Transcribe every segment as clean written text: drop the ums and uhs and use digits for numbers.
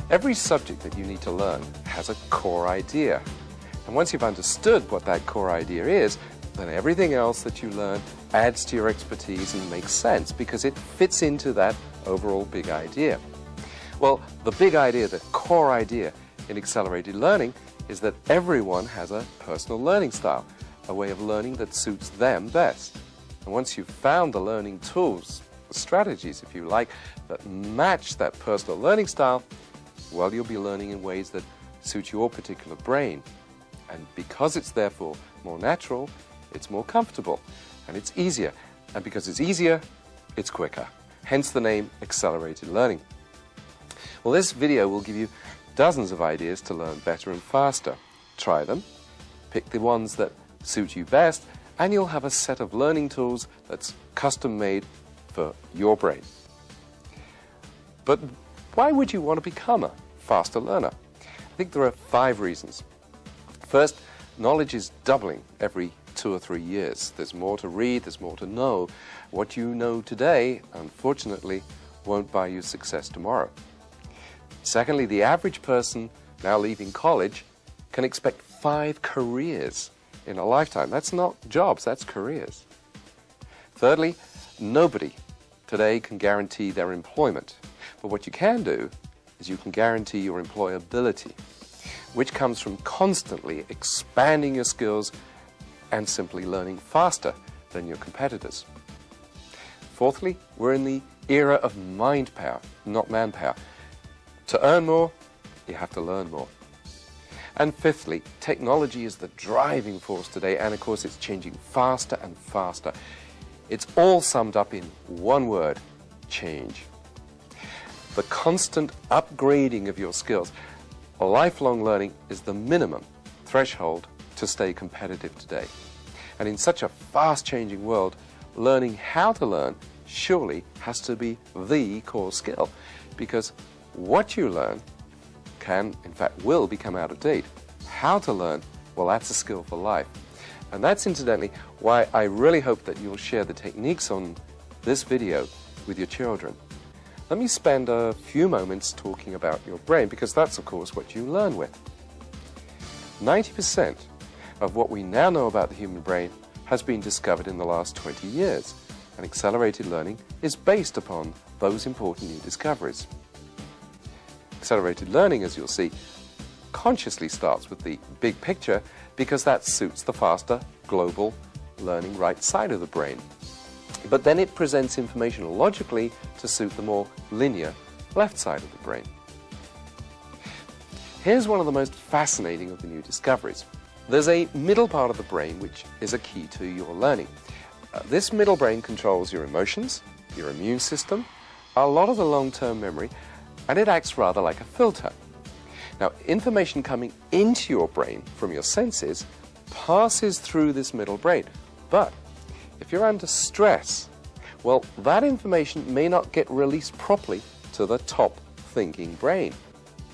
Every subject that you need to learn has a core idea. And once you've understood what that core idea is, then everything else that you learn adds to your expertise and makes sense because it fits into that overall big idea. Well, the big idea, the core idea in accelerated learning is that everyone has a personal learning style, a way of learning that suits them best. And once you've found the learning tools, strategies, if you like, that match that personal learning style, well, you'll be learning in ways that suit your particular brain. And because it's therefore more natural, it's more comfortable, and it's easier. And because it's easier, it's quicker. Hence the name accelerated learning. Well, this video will give you dozens of ideas to learn better and faster. Try them, pick the ones that suit you best, and you'll have a set of learning tools that's custom made for your brain. But why would you want to become a faster learner? I think there are 5 reasons. First, knowledge is doubling every 2 or 3 years. There's more to read, there's more to know. What you know today, unfortunately, won't buy you success tomorrow. Secondly, the average person now leaving college can expect 5 careers in a lifetime. That's not jobs, that's careers. Thirdly, nobody today can guarantee their employment. But what you can do is you can guarantee your employability, which comes from constantly expanding your skills and simply learning faster than your competitors. Fourthly, we're in the era of mind power, not manpower. To earn more, you have to learn more. And fifthly, technology is the driving force today, and of course it's changing faster and faster. It's all summed up in one word: change. The constant upgrading of your skills, lifelong learning, is the minimum threshold to stay competitive today. And in such a fast-changing world, learning how to learn surely has to be the core skill, because what you learn can, in fact, will become out of date. How to learn, well, that's a skill for life. And that's incidentally why I really hope that you'll share the techniques on this video with your children. Let me spend a few moments talking about your brain, because that's, of course, what you learn with. 90% of what we now know about the human brain has been discovered in the last 20 years, and accelerated learning is based upon those important new discoveries. Accelerated learning, as you'll see, consciously starts with the big picture because that suits the faster, global, learning right side of the brain. But then it presents information logically to suit the more linear left side of the brain. Here's one of the most fascinating of the new discoveries. There's a middle part of the brain which is a key to your learning. This middle brain controls your emotions, your immune system, a lot of the long-term memory, and it acts rather like a filter. Now, information coming into your brain from your senses passes through this middle brain, but if you're under stress, well, that information may not get released properly to the top thinking brain.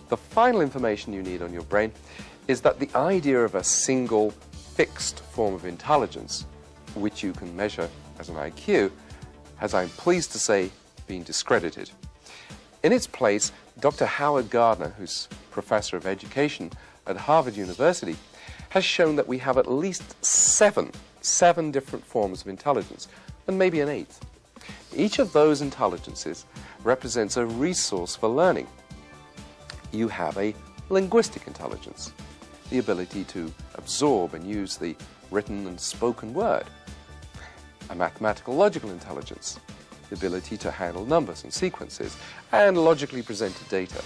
The final information you need on your brain is that the idea of a single fixed form of intelligence, which you can measure as an IQ, has, I'm pleased to say, been discredited. In its place, Dr. Howard Gardner, who's professor of education at Harvard University, has shown that we have at least seven different forms of intelligence, and maybe an 8th. Each of those intelligences represents a resource for learning. You have a linguistic intelligence, the ability to absorb and use the written and spoken word. A mathematical logical intelligence, the ability to handle numbers and sequences and logically presented data.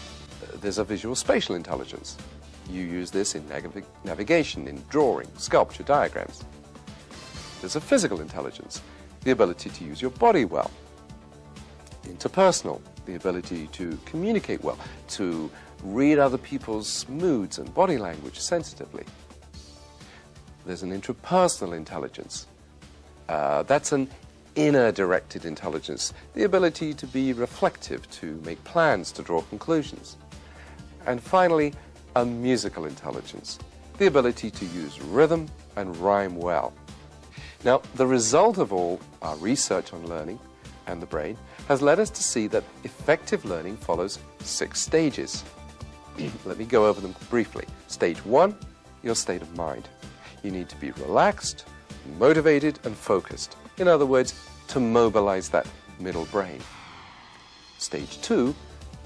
There's a visual spatial intelligence. You use this in navigation, in drawing, sculpture, diagrams. There's a physical intelligence, the ability to use your body well. Interpersonal, the ability to communicate well, to read other people's moods and body language sensitively. There's an intrapersonal intelligence. That's an inner-directed intelligence, the ability to be reflective, to make plans, to draw conclusions. And finally, a musical intelligence, the ability to use rhythm and rhyme well. Now, the result of all our research on learning and the brain has led us to see that effective learning follows 6 stages. Let me go over them briefly. Stage 1, your state of mind. You need to be relaxed, motivated, and focused. In other words, to mobilize that middle brain. Stage 2,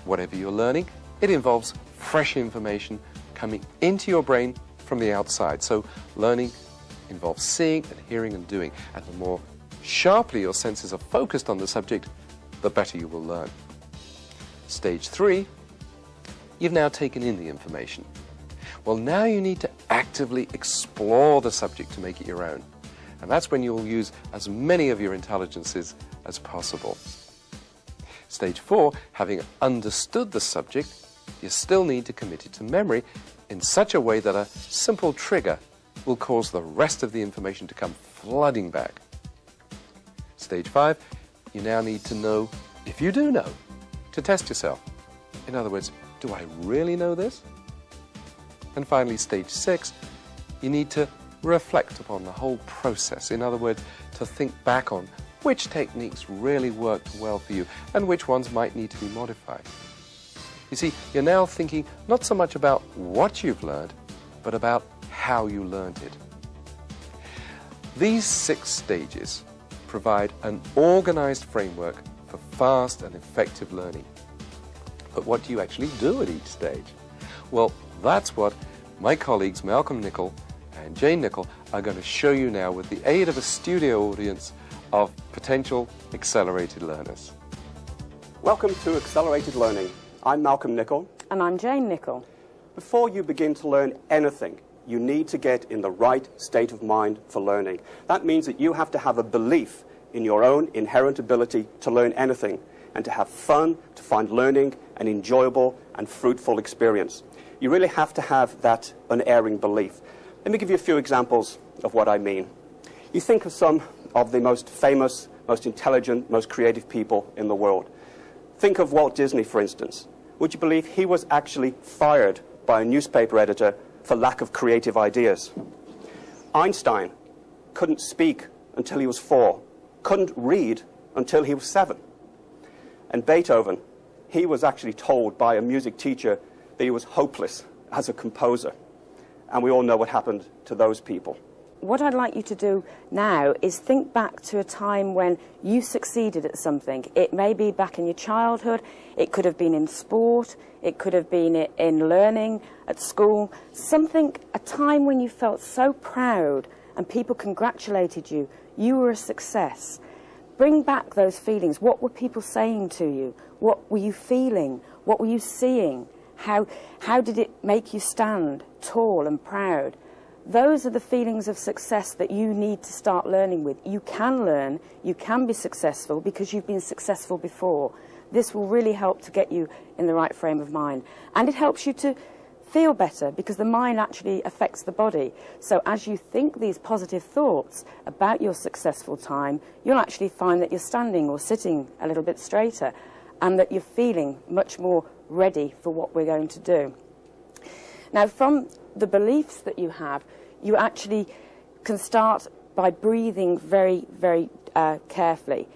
whatever you're learning, it involves fresh information coming into your brain from the outside. So learning involves seeing and hearing and doing. And the more sharply your senses are focused on the subject, the better you will learn. Stage 3, you've now taken in the information. Well, now you need to actively explore the subject to make it your own. And that's when you'll use as many of your intelligences as possible. Stage 4, having understood the subject, you still need to commit it to memory in such a way that a simple trigger will cause the rest of the information to come flooding back. Stage 5, you now need to know, if you do know, to test yourself. In other words, do I really know this? And finally, stage 6, you need to reflect upon the whole process. In other words, to think back on which techniques really worked well for you and which ones might need to be modified. You see, you're now thinking not so much about what you've learned, but about how you learned it. These 6 stages provide an organized framework for fast and effective learning. But what do you actually do at each stage? Well, that's what my colleagues Malcolm Nicol and Jane Nicol are going to show you now with the aid of a studio audience of potential accelerated learners. Welcome to Accelerated Learning. I'm Malcolm Nicol. And I'm Jane Nicol. Before you begin to learn anything, you need to get in the right state of mind for learning. That means that you have to have a belief in your own inherent ability to learn anything and to have fun, to find learning an enjoyable and fruitful experience. You really have to have that unerring belief. Let me give you a few examples of what I mean. You think of some of the most famous, most intelligent, most creative people in the world. Think of Walt Disney, for instance. Would you believe he was actually fired by a newspaper editor for lack of creative ideas? Einstein couldn't speak until he was 4, couldn't read until he was 7. And Beethoven, he was actually told by a music teacher that he was hopeless as a composer. And we all know what happened to those people. What I'd like you to do now is think back to a time when you succeeded at something. It may be back in your childhood, it could have been in sport, it could have been in learning, at school. Something, a time when you felt so proud and people congratulated you, you were a success. Bring back those feelings. What were people saying to you? What were you feeling? What were you seeing? How did it make you stand tall and proud? Those are the feelings of success that you need to start learning with. You can learn, you can be successful because you've been successful before. This will really help to get you in the right frame of mind. And it helps you to feel better because the mind actually affects the body. So as you think these positive thoughts about your successful time, you'll actually find that you're standing or sitting a little bit straighter and that you're feeling much more ready for what we're going to do. Now, from the beliefs that you have, you actually can start by breathing very, very carefully.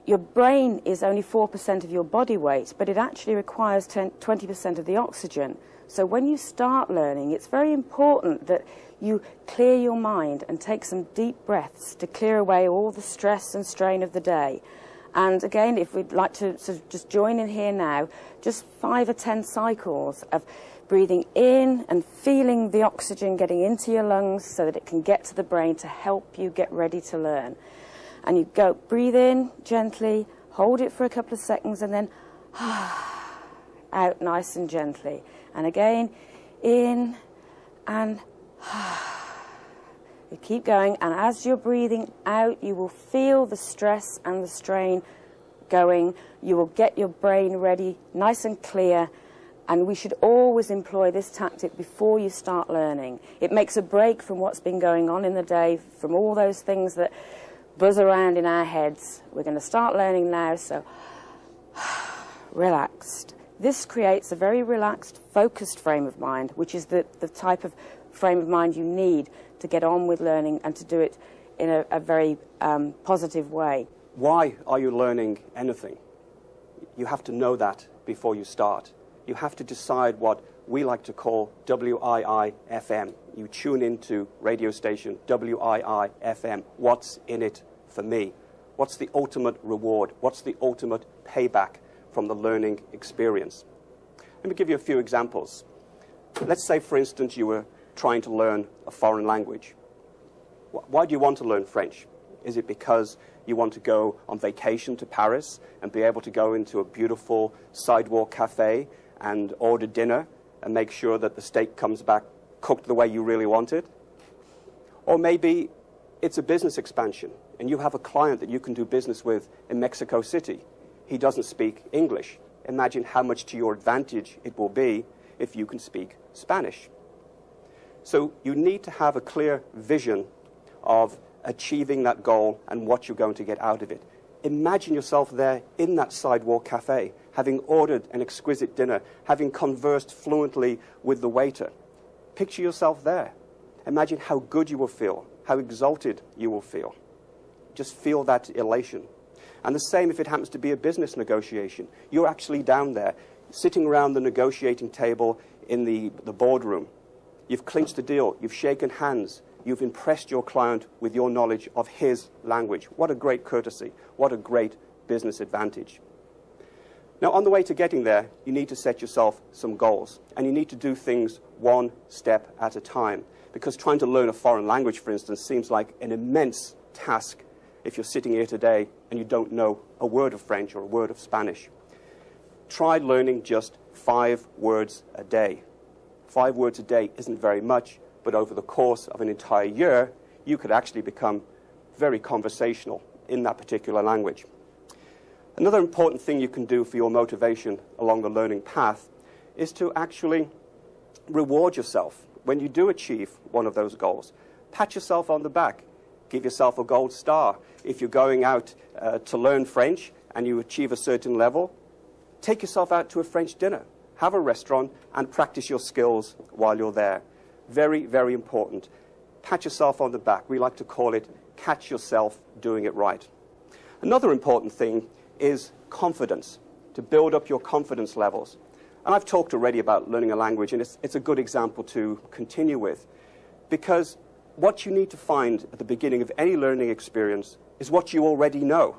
Your brain is only 4% of your body weight, but it actually requires 20% of the oxygen. So when you start learning, it's very important that you clear your mind and take some deep breaths to clear away all the stress and strain of the day. And again, if we'd like to sort of just join in here now, just 5 or 10 cycles of breathing in and feeling the oxygen getting into your lungs so that it can get to the brain to help you get ready to learn. And you go, breathe in gently, hold it for a couple of seconds, and then out nice and gently. And again, in and you keep going, and as you're breathing out, you will feel the stress and the strain going. You will get your brain ready, nice and clear. And we should always employ this tactic before you start learning. It makes a break from what's been going on in the day, from all those things that buzz around in our heads. We're going to start learning now, so relaxed. This creates a very relaxed, focused frame of mind, which is the type of frame of mind you need to get on with learning and to do it in a very positive way. Why are you learning anything? You have to know that before you start. You have to decide what we like to call WII-FM. You tune into radio station WII-FM. What's in it for me? What's the ultimate reward? What's the ultimate payback from the learning experience? Let me give you a few examples. Let's say, for instance, you were trying to learn a foreign language. Why do you want to learn French? Is it because you want to go on vacation to Paris and be able to go into a beautiful sidewalk cafe and order dinner and make sure that the steak comes back cooked the way you really want it? Or maybe it's a business expansion and you have a client that you can do business with in Mexico City. He doesn't speak English. Imagine how much to your advantage it will be if you can speak Spanish. So you need to have a clear vision of achieving that goal and what you're going to get out of it. Imagine yourself there in that sidewalk cafe, having ordered an exquisite dinner, having conversed fluently with the waiter. Picture yourself there. Imagine how good you will feel, how exalted you will feel. Just feel that elation. And the same if it happens to be a business negotiation. You're actually down there, sitting around the negotiating table in the boardroom. You've clinched the deal, you've shaken hands, you've impressed your client with your knowledge of his language. What a great courtesy. What a great business advantage. Now, on the way to getting there, you need to set yourself some goals. And you need to do things one step at a time. Because trying to learn a foreign language, for instance, seems like an immense task if you're sitting here today and you don't know a word of French or a word of Spanish. Try learning just 5 words a day. 5 words a day isn't very much, but over the course of an entire year, you could actually become very conversational in that particular language. Another important thing you can do for your motivation along the learning path is to actually reward yourself. When you do achieve one of those goals, pat yourself on the back. Give yourself a gold star. If you're going out to learn French and you achieve a certain level, take yourself out to a French dinner. Have a restaurant and practice your skills while you're there. Very, very important. Pat yourself on the back. We like to call it catch yourself doing it right. Another important thing is confidence, to build up your confidence levels. And I've talked already about learning a language, and it's a good example to continue with, because what you need to find at the beginning of any learning experience is what you already know.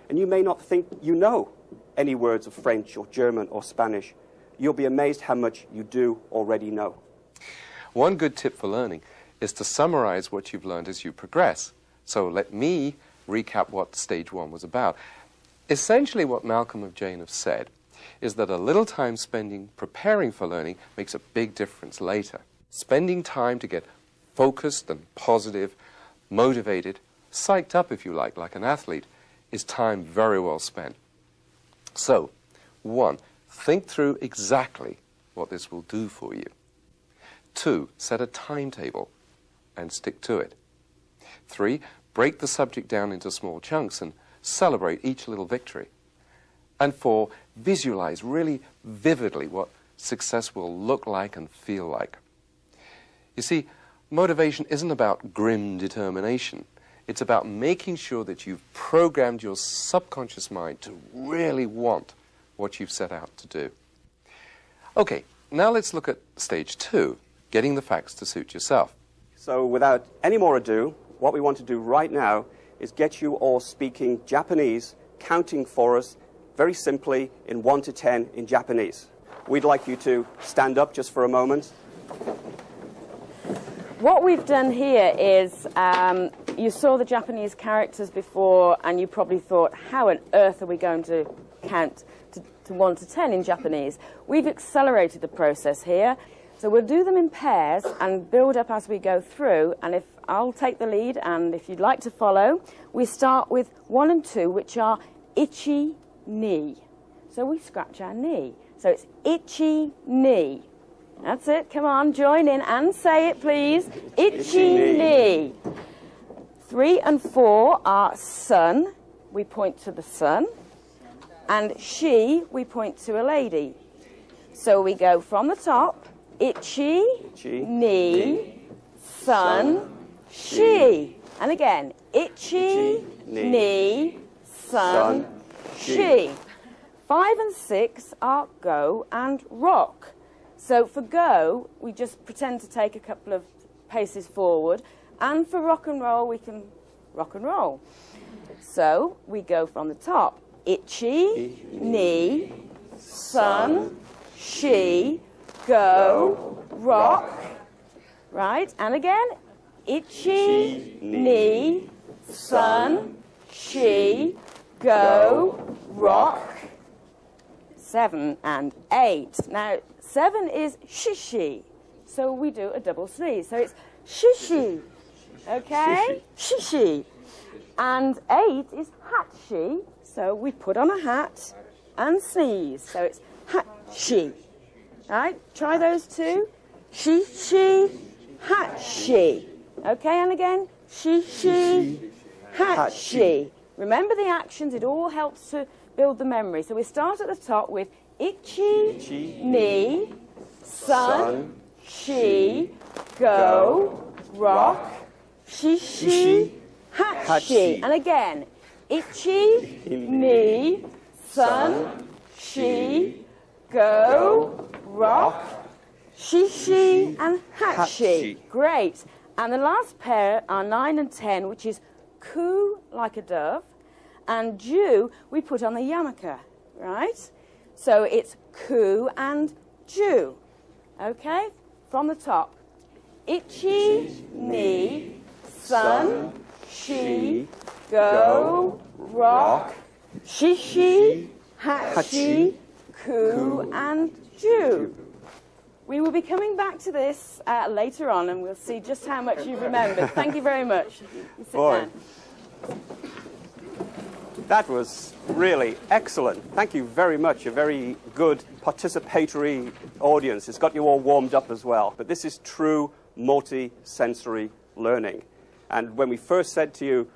And you may not think you know any words of French or German or Spanish. You'll be amazed how much you do already know. One good tip for learning is to summarize what you've learned as you progress. So let me recap what stage 1 was about. Essentially what Malcolm and Jane have said is that a little time spending preparing for learning makes a big difference later. Spending time to get focused and positive, motivated, psyched up if you like an athlete, is time very well spent. So, 1, think through exactly what this will do for you. 2, set a timetable and stick to it. 3, break the subject down into small chunks and celebrate each little victory. And 4, visualize really vividly what success will look like and feel like. You see, motivation isn't about grim determination. It's about making sure that you've programmed your subconscious mind to really want what you've set out to do. Okay, now let's look at stage 2, getting the facts to suit yourself. So without any more ado, what we want to do right now is get you all speaking Japanese, counting for us very simply in 1 to 10 in Japanese. We'd like you to stand up just for a moment. What we've done here is, you saw the Japanese characters before and you probably thought, how on earth are we going to count to 1 to 10 in Japanese? We've accelerated the process here. So we'll do them in pairs and build up as we go through, and if I'll take the lead, and if you'd like to follow, we start with 1 and 2, which are ichi, ni. So we scratch our knee. So it's ichi, ni. That's it, come on, join in and say it, please. Ichi, ni. 3 and 4 are sun, we point to the sun, and she, we point to a lady. So we go from the top, ichi, ni, sun, she. And again, ichi, ni, sun, she. 5 and 6 are go and rock. So for go, we just pretend to take a couple of paces forward. And for rock and roll, we can rock and roll. So we go from the top. Itchy, knee, sun, she, go, rock. Right? And again. Itchy, knee, sun, she, go, rock. 7 and 8. Now, 7 is shishi. So we do a double sneeze. So it's shishi. Okay? Shishi. And 8 is hatshi. So we put on a hat and sneeze. So it's hatshi. Right? Try those two. Shishi, hatshi. Okay, and again. Shishi, hatshi. Remember the actions. It all helps to build the memory. So we start at the top with itchy, knee, sun, she, go, rock, shishi, hatchi. And again, itchy, knee, sun, she, go, rock, shishi, and hatchi. Great. And the last pair are 9 and 10, which is coo, like a dove, and Jew, we put on the yarmulke, right? So it's coo and Jew. Okay? From the top. Itchy, knee, sun, she, go, rock, shishi, hatchi, coo, and Jew. We will be coming back to this later on, and we'll see just how much you've remembered. Thank you very much. You sit down. That was really excellent. Thank you very much. A very good participatory audience. It's got you all warmed up as well. But this is true multi-sensory learning. And when we first said to you,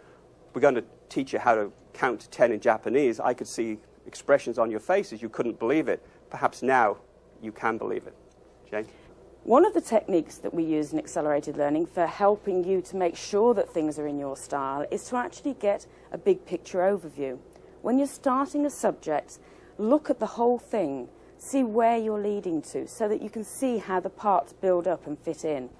we're going to teach you how to count to 10 in Japanese, I could see expressions on your faces. You couldn't believe it. Perhaps now you can believe it. Jane? One of the techniques that we use in accelerated learning for helping you to make sure that things are in your style is to actually get a big picture overview. When you're starting a subject, look at the whole thing, see where you're leading to, so that you can see how the parts build up and fit in.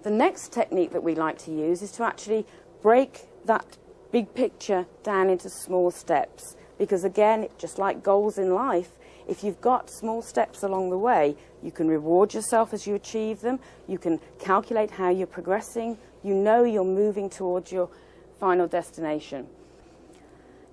The next technique that we like to use is to actually break that big picture down into small steps, because again, just like goals in life, if you've got small steps along the way, you can reward yourself as you achieve them, you can calculate how you're progressing, you know you're moving towards your final destination.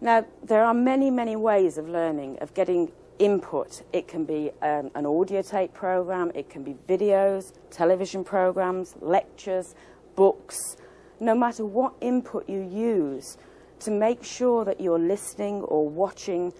Now, there are many, many ways of learning, of getting input. It can be an audio tape program, it can be videos, television programs, lectures, books. No matter what input you use, to make sure that you're listening or watching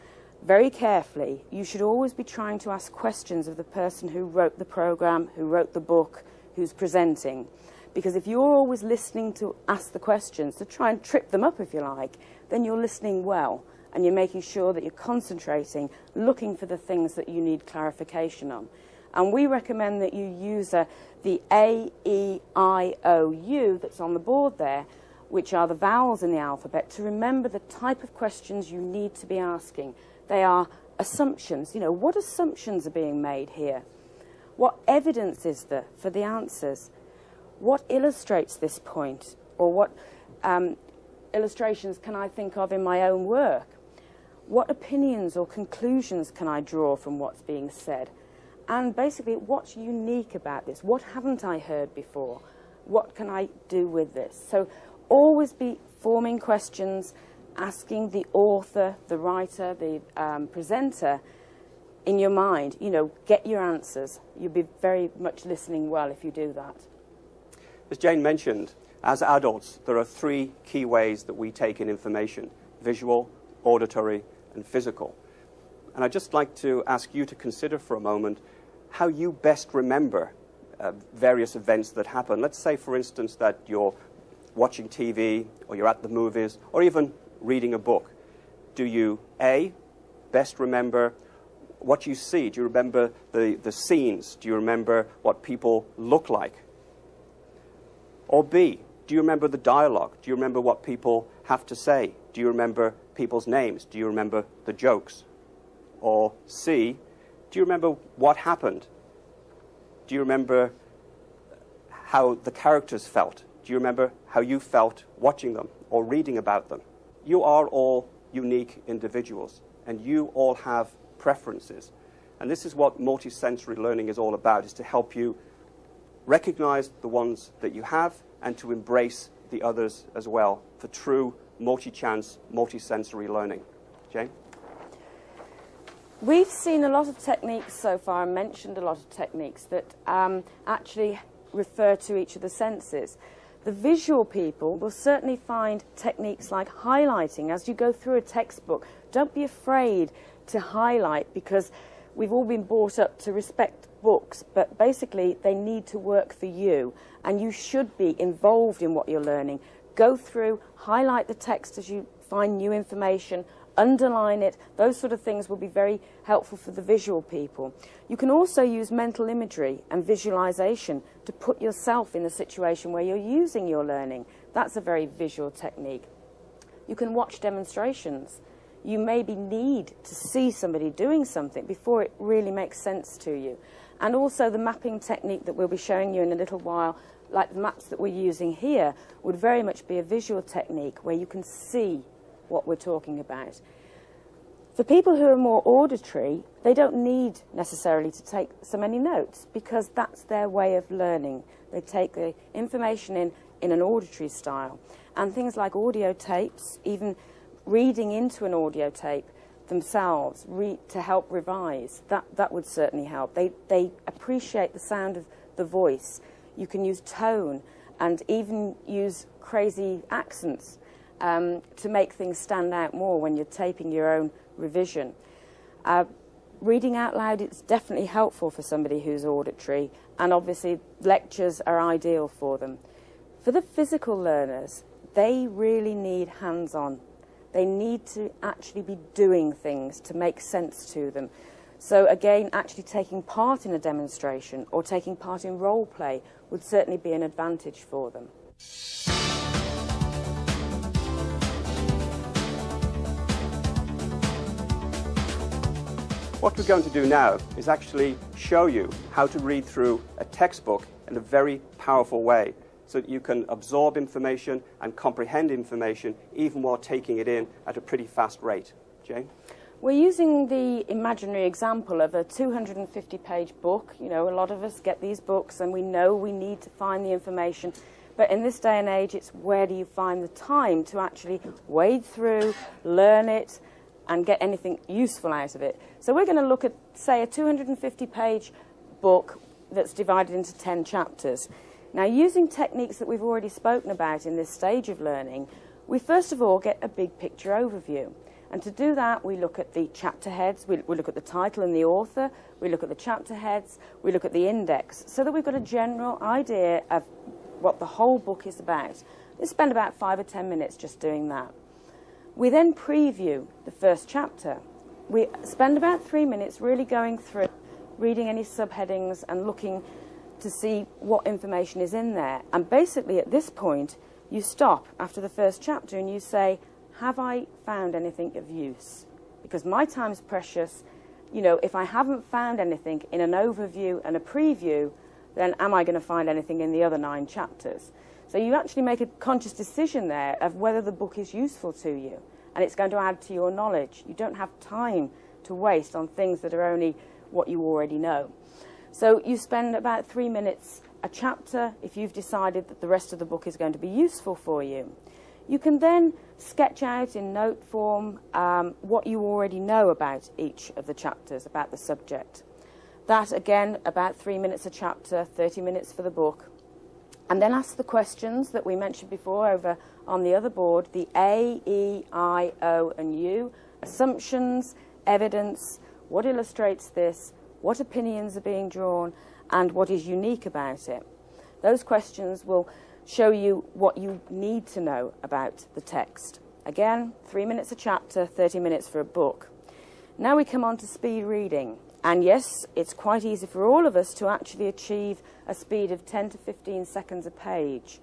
very carefully, you should always be trying to ask questions of the person who wrote the program, who wrote the book, who's presenting. Because if you're always listening to ask the questions, to try and trip them up if you like, then you're listening well and you're making sure that you're concentrating, looking for the things that you need clarification on. And we recommend that you use the A, E, I, O, U that's on the board there, which are the vowels in the alphabet, to remember the type of questions you need to be asking. They are assumptions. You know, what assumptions are being made here? What evidence is there for the answers? What illustrates this point? Or what illustrations can I think of in my own work? What opinions or conclusions can I draw from what's being said? And basically, what's unique about this? What haven't I heard before? What can I do with this? So always be forming questions, asking the author, the writer, the presenter in your mind. You know, get your answers. You'll be very much listening well if you do that. As Jane mentioned, as adults, there are 3 key ways that we take in information: visual, auditory, and physical. And I'd just like to ask you to consider for a moment how you best remember various events that happen. Let's say, for instance, that you're watching TV, or you're at the movies, or even reading a book. Do you, A, best remember what you see? Do you remember the scenes? Do you remember what people look like? Or B, do you remember the dialogue? Do you remember what people have to say? Do you remember people's names? Do you remember the jokes? Or C, do you remember what happened? Do you remember how the characters felt? Do you remember how you felt watching them or reading about them? You are all unique individuals, and you all have preferences. And this is what multisensory learning is all about, is to help you recognize the ones that you have and to embrace the others as well for true multi-chance, multisensory learning. Jane? We've seen a lot of techniques so far and mentioned a lot of techniques that actually refer to each of the senses. The visual people will certainly find techniques like highlighting. As you go through a textbook, don't be afraid to highlight, because we've all been brought up to respect books, but basically they need to work for you, and you should be involved in what you're learning. Go through, highlight the text as you find new information, underline it. Those sort of things will be very helpful for the visual people. You can also use mental imagery and visualization to put yourself in a situation where you're using your learning. That's a very visual technique. You can watch demonstrations. You maybe need to see somebody doing something before it really makes sense to you. And also the mapping technique that we'll be showing you in a little while, like the maps that we're using here, would very much be a visual technique where you can see what we're talking about. For people who are more auditory, they don't need necessarily to take so many notes, because that's their way of learning. They take the information in an auditory style. And things like audio tapes, even reading into an audio tape themselves to help revise, that would certainly help. They appreciate the sound of the voice. You can use tone and even use crazy accents to make things stand out more when you're taping your own revision. Reading out loud is definitely helpful for somebody who's auditory, and obviously lectures are ideal for them. For the physical learners, they really need hands-on. They need to actually be doing things to make sense to them. So again, actually taking part in a demonstration or taking part in role play would certainly be an advantage for them. What we're going to do now is actually show you how to read through a textbook in a very powerful way, so that you can absorb information and comprehend information even while taking it in at a pretty fast rate. Jane? We're using the imaginary example of a 250-page book. You know, a lot of us get these books and we know we need to find the information. But in this day and age, it's where do you find the time to actually wade through, learn it, and get anything useful out of it. So we're going to look at, say, a 250-page book that's divided into 10 chapters. Now, using techniques that we've already spoken about in this stage of learning, we first of all get a big picture overview. And to do that, we look at the chapter heads, we look at the title and the author, we look at the chapter heads, we look at the index, so that we've got a general idea of what the whole book is about. We spend about 5 or 10 minutes just doing that. We then preview the first chapter. We spend about 3 minutes really going through, reading any subheadings and looking to see what information is in there. And basically at this point, you stop after the first chapter and you say, have I found anything of use? Because my time's precious. You know, if I haven't found anything in an overview and a preview, then am I going to find anything in the other 9 chapters? So you actually make a conscious decision there of whether the book is useful to you, and it's going to add to your knowledge. You don't have time to waste on things that are only what you already know. So you spend about 3 minutes a chapter if you've decided that the rest of the book is going to be useful for you. You can then sketch out in note form what you already know about each of the chapters, about the subject. That, again, about 3 minutes a chapter, 30 minutes for the book. And then ask the questions that we mentioned before over on the other board, the A, E, I, O, and U, assumptions, evidence, what illustrates this, what opinions are being drawn, and what is unique about it. Those questions will show you what you need to know about the text. Again, 3 minutes a chapter, 30 minutes for a book. Now we come on to speed reading. And yes, it's quite easy for all of us to actually achieve a speed of 10 to 15 seconds a page.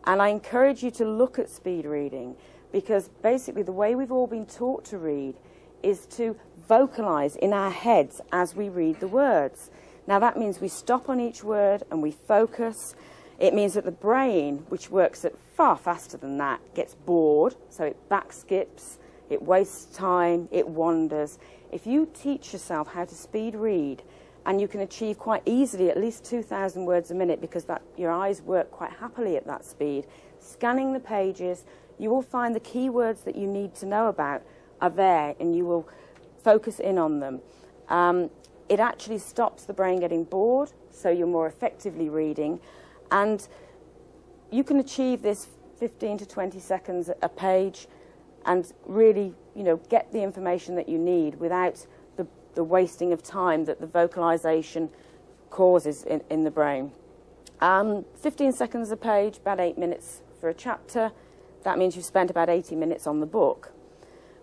And I encourage you to look at speed reading, because basically the way we've all been taught to read is to vocalize in our heads as we read the words. Now that means we stop on each word and we focus. It means that the brain, which works at far faster than that, gets bored, so it back skips, it wastes time, it wanders. If you teach yourself how to speed read, and you can achieve quite easily at least 2,000 words a minute because your eyes work quite happily at that speed, scanning the pages, you will find the key words that you need to know about are there, and you will focus in on them. It actually stops the brain getting bored, so you're more effectively reading. And you can achieve this 15 to 20 seconds a page and really, get the information that you need without the wasting of time that the vocalization causes in the brain. 15 seconds a page, about 8 minutes for a chapter. That means you've spent about 80 minutes on the book.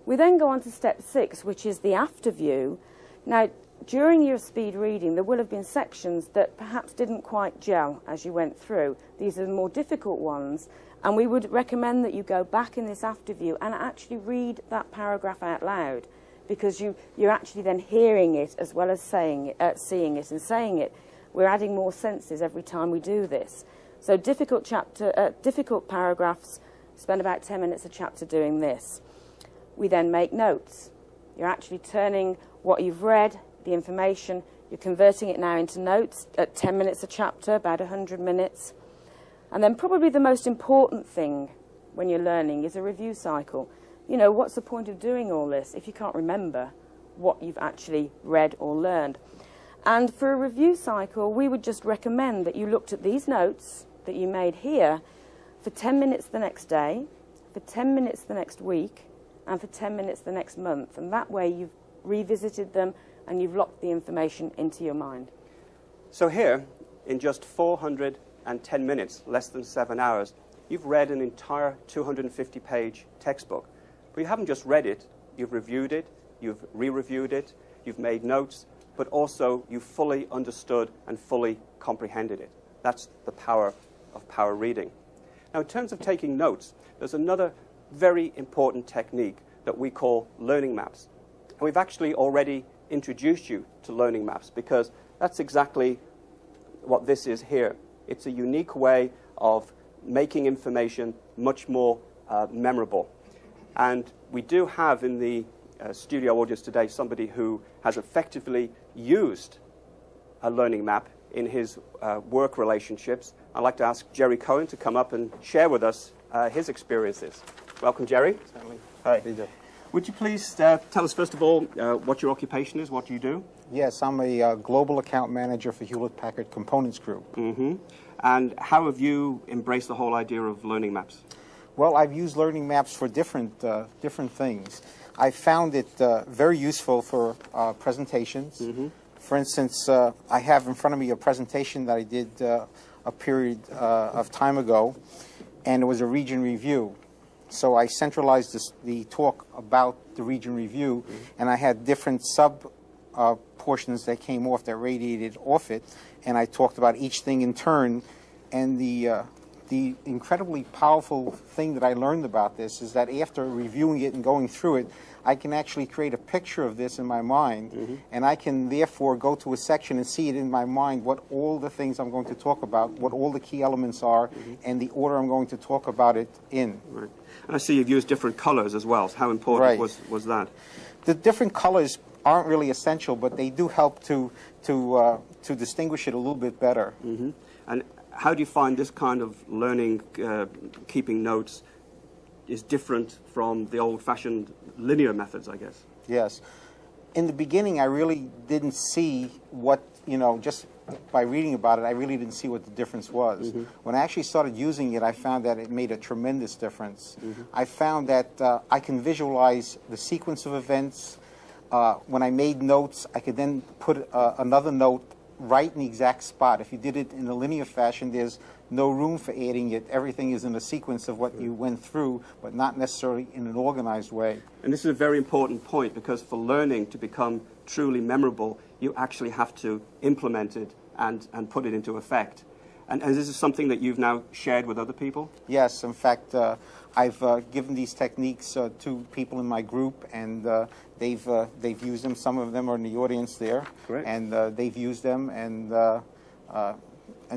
We then go on to step 6, which is the after view. Now, during your speed reading, there will have been sections that perhaps didn't quite gel as you went through. These are the more difficult ones, and we would recommend that you go back in this after view and actually read that paragraph out loud, because you're actually then hearing it as well as seeing it and saying it. We're adding more senses every time we do this. So difficult paragraphs, spend about 10 minutes a chapter doing this. We then make notes. You're actually turning what you've read, the information, you're converting it now into notes at 10 minutes a chapter, about 100 minutes. And then probably the most important thing when you're learning is a review cycle. What's the point of doing all this if you can't remember what you've actually read or learned? And for a review cycle, we would just recommend that you looked at these notes that you made here for 10 minutes the next day, for 10 minutes the next week, and for 10 minutes the next month. And that way you've revisited them and you've locked the information into your mind. So here, in just 410 minutes, less than 7 hours, you've read an entire 250-page textbook. But you haven't just read it, you've reviewed it, you've re-reviewed it, you've made notes, but also you've fully understood and fully comprehended it. That's the power of power reading. Now, in terms of taking notes, there's another very important technique that we call learning maps. And we've actually already introduced you to learning maps, because that's exactly what this is here. It's a unique way of making information much more memorable. And we do have in the studio audience today somebody who has effectively used a learning map in his work relationships. I'd like to ask Jerry Cohen to come up and share with us his experiences. Welcome, Jerry. Certainly. Hi. How you doing? Would you please tell us, first of all, what your occupation is, what you do? Yes, I'm a global account manager for Hewlett-Packard Components Group. Mm-hmm. And how have you embraced the whole idea of learning maps? Well, I've used learning maps for different things. I found it very useful for presentations. Mm-hmm. For instance, I have in front of me a presentation that I did a period of time ago, and it was a region review. So I centralized the talk about the region review, and I had different portions that came off, that radiated off it, and I talked about each thing in turn. And the incredibly powerful thing that I learned about this is that after reviewing it and going through it, I can actually create a picture of this in my mind, and I can therefore go to a section and see it in my mind, what all the things I'm going to talk about, what all the key elements are, and the order I'm going to talk about it in. Right. And I see you've used different colors as well. How important was that? The different colors aren't really essential, but they do help to distinguish it a little bit better. Mm-hmm. And how do you find this kind of learning, keeping notes, is different from the old-fashioned linear methods, I guess? Yes. In the beginning, I really didn't see what, just by reading about it, I really didn't see what the difference was. Mm-hmm. When I actually started using it, I found that it made a tremendous difference. Mm-hmm. I found that I can visualize the sequence of events. When I made notes, I could then put another note right in the exact spot. If you did it in a linear fashion, there's no room for adding it. Everything is in a sequence of what you went through, but not necessarily in an organized way. And this is a very important point, because for learning to become truly memorable, you actually have to implement it and put it into effect. And this is something that you've now shared with other people? Yes. In fact, I've given these techniques to people in my group, and they've used them. Some of them are in the audience there. Great. And they've used them and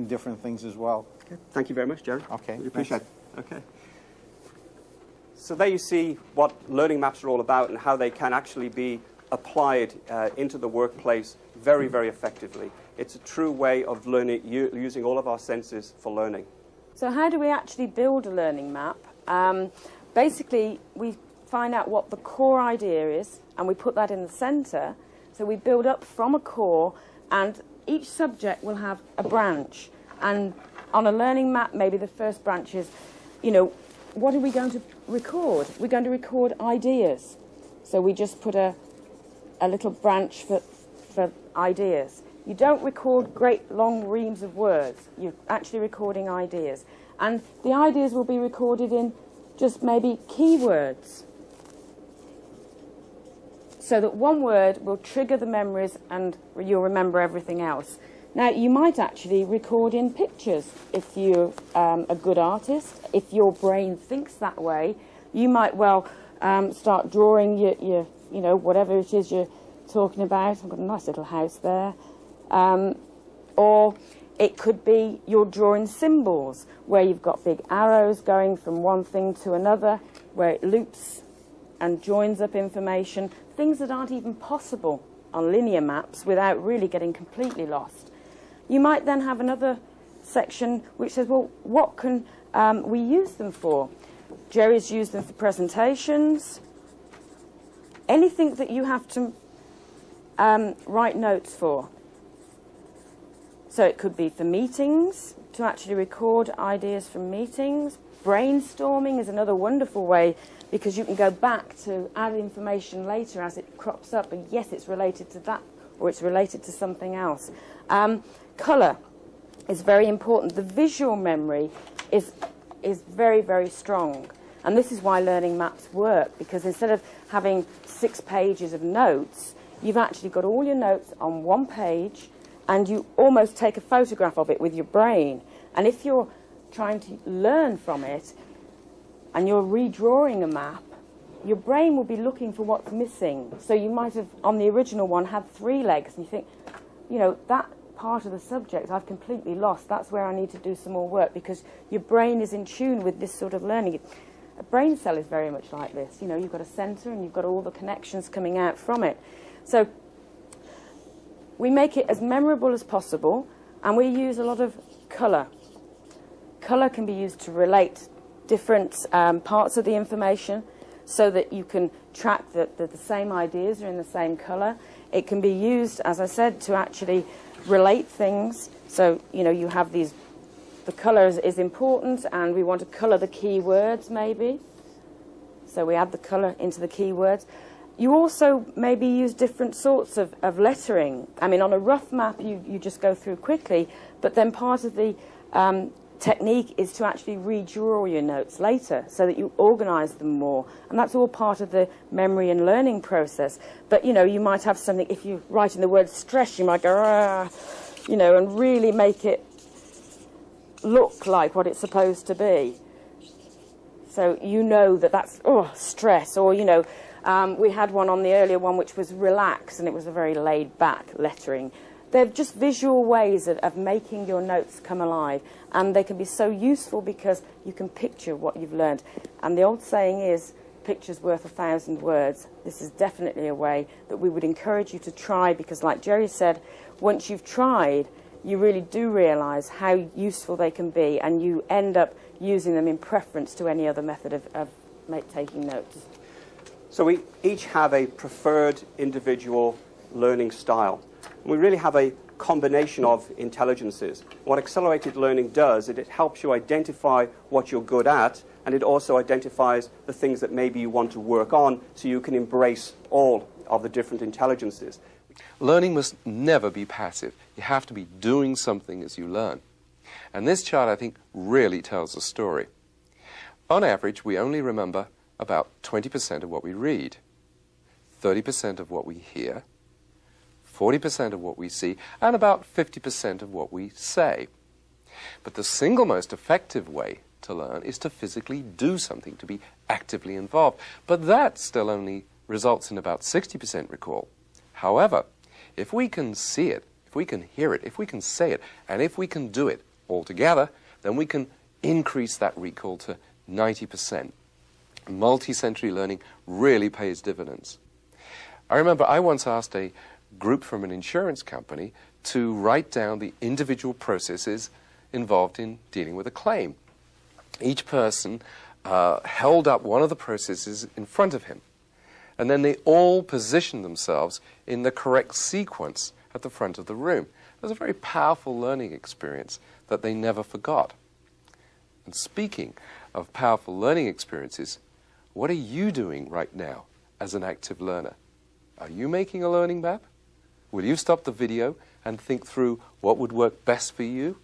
different things as well. Okay. Thank you very much, Jerry. Okay. We appreciate it. Okay. So there you see what learning maps are all about and how they can actually be applied into the workplace very, very effectively. It's a true way of learning, using all of our senses for learning. So how do we actually build a learning map? Basically, we find out what the core idea is, and we put that in the centre. So we build up from a core, and each subject will have a branch. And on a learning map, maybe the first branch is, you know, what are we going to record? We're going to record ideas. So we just put a little branch for ideas. You don't record great long reams of words. You're actually recording ideas. And the ideas will be recorded in just maybe keywords. So that one word will trigger the memories and you'll remember everything else. Now, you might actually record in pictures if you're a good artist. If your brain thinks that way, you might well start drawing your, you know, whatever it is you're talking about. I've got a nice little house there. Or it could be you're drawing symbols where you've got big arrows going from one thing to another, where it loops and joins up information, things that aren't even possible on linear maps without really getting completely lost. You might then have another section which says, well, what can we use them for? Jerry's used them for presentations. Anything that you have to write notes for. So it could be for meetings, to actually record ideas from meetings. Brainstorming is another wonderful way, because you can go back to add information later as it crops up, and yes, it's related to that, or it's related to something else. Colour is very important. The visual memory is very, very strong. And this is why learning maps work, because instead of having 6 pages of notes, you've actually got all your notes on one page, and you almost take a photograph of it with your brain. And if you're trying to learn from it, and you're redrawing a map, your brain will be looking for what's missing. So you might have, on the original one, had 3 legs, and you think, you know, that part of the subject I've completely lost. That's where I need to do some more work, because your brain is in tune with this sort of learning. A brain cell is very much like this. You know, you've got a centre and you've got all the connections coming out from it. So we make it as memorable as possible, and we use a lot of colour. Colour can be used to relate different parts of the information so that you can track that the same ideas are in the same colour. It can be used, as I said, to actually relate things. So, you know, you have these, the colour is important, and we want to colour the keywords maybe. So we add the colour into the keywords. You also maybe use different sorts of lettering. I mean, on a rough map, you just go through quickly, but then part of the technique is to actually redraw your notes later so that you organise them more. And that's all part of the memory and learning process. But, you know, you might have something, if you write in the word stress, you might go, ah, you know, and really make it look like what it's supposed to be. So you know that that's, oh, stress, or, you know, we had one on the earlier one which was relax, and it was a very laid-back lettering. They're just visual ways of making your notes come alive, and they can be so useful because you can picture what you've learned. And the old saying is, picture's worth 1,000 words. This is definitely a way that we would encourage you to try, because like Jerry said, once you've tried, you really do realise how useful they can be, and you end up using them in preference to any other method of taking notes. So we each have a preferred individual learning style. We really have a combination of intelligences. What accelerated learning does is it helps you identify what you're good at, and it also identifies the things that maybe you want to work on, so you can embrace all of the different intelligences. Learning must never be passive. You have to be doing something as you learn. And this chart, I think, really tells a story. On average, we only remember about 20% of what we read, 30% of what we hear, 40% of what we see, and about 50% of what we say. But the single most effective way to to learn is to physically do something, to be actively involved. But that still only results in about 60% recall. However, if we can see it, if we can hear it, if we can say it, and if we can do it all together, then we can increase that recall to 90%. Multi-sensory learning really pays dividends. I remember I once asked a group from an insurance company to write down the individual processes involved in dealing with a claim. Each person held up one of the processes in front of him, and then they all positioned themselves in the correct sequence at the front of the room. It was a very powerful learning experience that they never forgot. And speaking of powerful learning experiences, what are you doing right now as an active learner? Are you making a learning map? Will you stop the video and think through what would work best for you?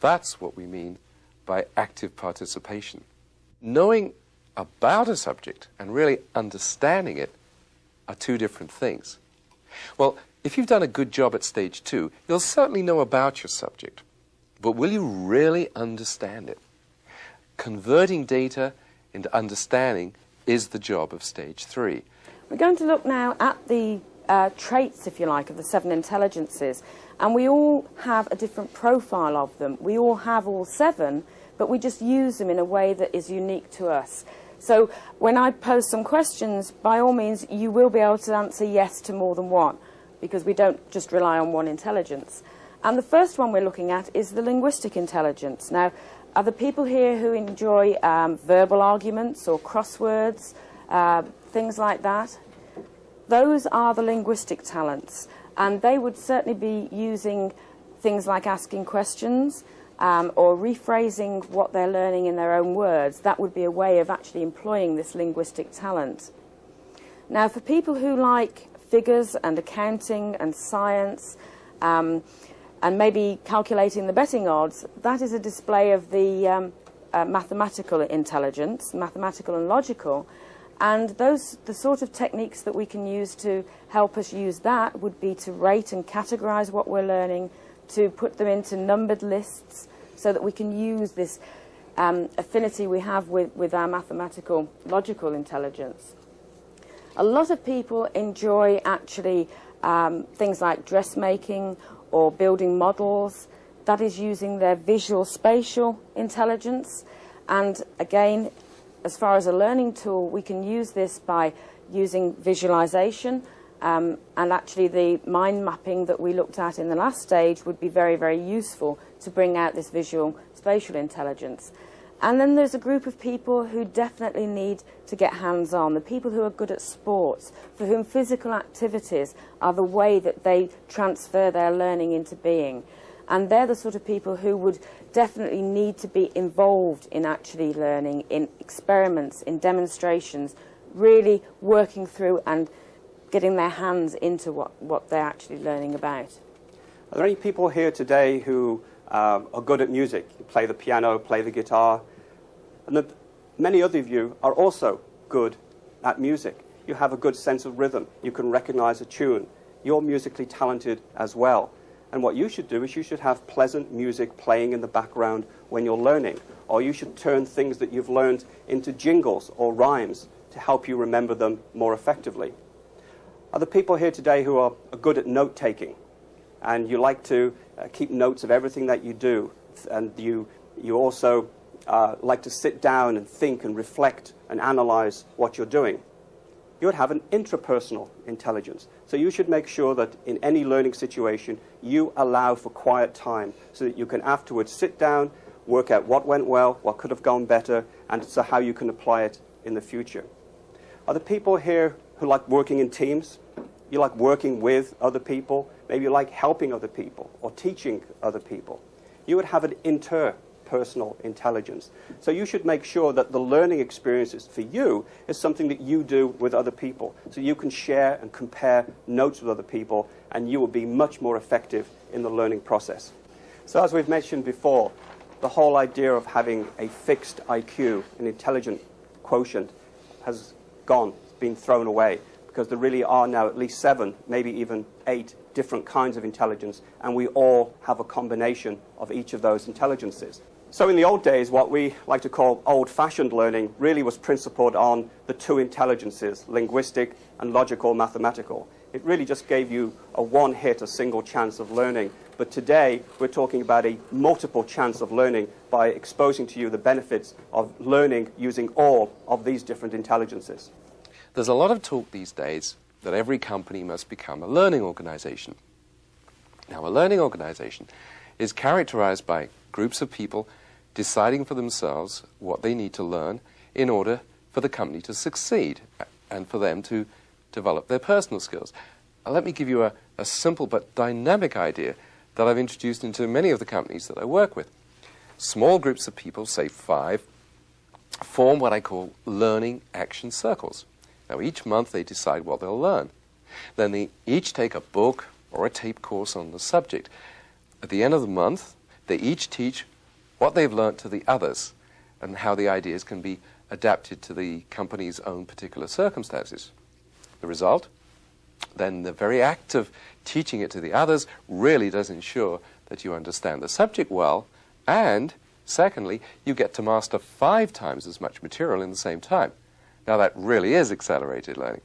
That's what we mean by active participation. Knowing about a subject and really understanding it are two different things. Well, if you've done a good job at stage 2, you'll certainly know about your subject. But will you really understand it? Converting data into understanding is the job of stage 3. We're going to look now at the traits, if you like, of the 7 intelligences. And we all have a different profile of them. We all have all 7, but we just use them in a way that is unique to us. So when I pose some questions, by all means, you will be able to answer yes to more than one, because we don't just rely on one intelligence. And the first one we're looking at is the linguistic intelligence. Now, are there people here who enjoy verbal arguments or crosswords, things like that? Those are the linguistic talents, and they would certainly be using things like asking questions or rephrasing what they're learning in their own words. That would be a way of actually employing this linguistic talent. Now, for people who like figures and accounting and science, and maybe calculating the betting odds, that is a display of the mathematical intelligence, mathematical and logical. And the sort of techniques that we can use to help us use that would be to rate and categorize what we're learning, to put them into numbered lists so that we can use this affinity we have with our mathematical, logical intelligence. A lot of people enjoy actually things like dressmaking or building models. That is using their visual spatial intelligence. And again, as far as a learning tool, we can use this by using visualization, and actually the mind mapping that we looked at in the last stage would be very, very useful to bring out this visual spatial intelligence. And then there's a group of people who definitely need to get hands-on, the people who are good at sports, for whom physical activities are the way that they transfer their learning into being. And they're the sort of people who would definitely need to be involved in actually learning, in experiments, in demonstrations, really working through and getting their hands into what they're actually learning about. Are there any people here today who are good at music? You play the piano, play the guitar, and that many other of you are also good at music. You have a good sense of rhythm. You can recognize a tune. You're musically talented as well. And what you should do is you should have pleasant music playing in the background when you're learning, or you should turn things that you've learned into jingles or rhymes to help you remember them more effectively. Are there people here today who are good at note-taking, and you like to keep notes of everything that you do, and you also like to sit down and think and reflect and analyze what you're doing? You would have an intrapersonal intelligence. So you should make sure that in any learning situation, you allow for quiet time so that you can afterwards sit down, work out what went well, what could have gone better, and so how you can apply it in the future. Are there people here who like working in teams? You like working with other people? Maybe you like helping other people or teaching other people. You would have an interpersonal intelligence. So you should make sure that the learning experiences for you is something that you do with other people. So you can share and compare notes with other people, and you will be much more effective in the learning process. So as we've mentioned before, the whole idea of having a fixed IQ, an intelligent quotient, has gone, been thrown away, because there really are now at least 7, maybe even 8 different kinds of intelligence, and we all have a combination of each of those intelligences. So in the old days, what we like to call old-fashioned learning really was principled on the two intelligences, linguistic and logical mathematical. It really just gave you a one-hit, a single chance of learning. But today, we're talking about a multiple chance of learning by exposing to you the benefits of learning using all of these different intelligences. There's a lot of talk these days that every company must become a learning organization. Now, a learning organization is characterized by groups of people deciding for themselves what they need to learn in order for the company to succeed and for them to develop their personal skills. Let me give you a simple but dynamic idea that I've introduced into many of the companies that I work with. Small groups of people, say 5, form what I call learning action circles. Now, each month they decide what they'll learn. Then they each take a book or a tape course on the subject. At the end of the month, they each teach what they've learnt to the others and how the ideas can be adapted to the company's own particular circumstances. The result? Then the very act of teaching it to the others really does ensure that you understand the subject well, and secondly, you get to master 5 times as much material in the same time. Now, that really is accelerated learning.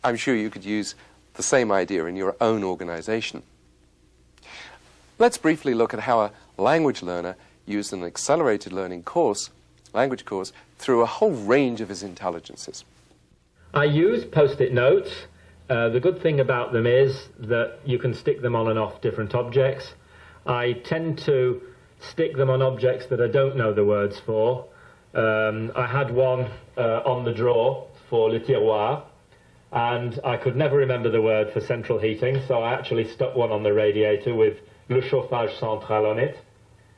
I'm sure you could use the same idea in your own organization. Let's briefly look at how a language learner used an accelerated learning course, language course, through a whole range of his intelligences. I use post-it notes. The good thing about them is that you can stick them on and off different objects. I tend to stick them on objects that I don't know the words for. I had one on the drawer for le tiroir, and I could never remember the word for central heating, so I actually stuck one on the radiator with le chauffage central on it.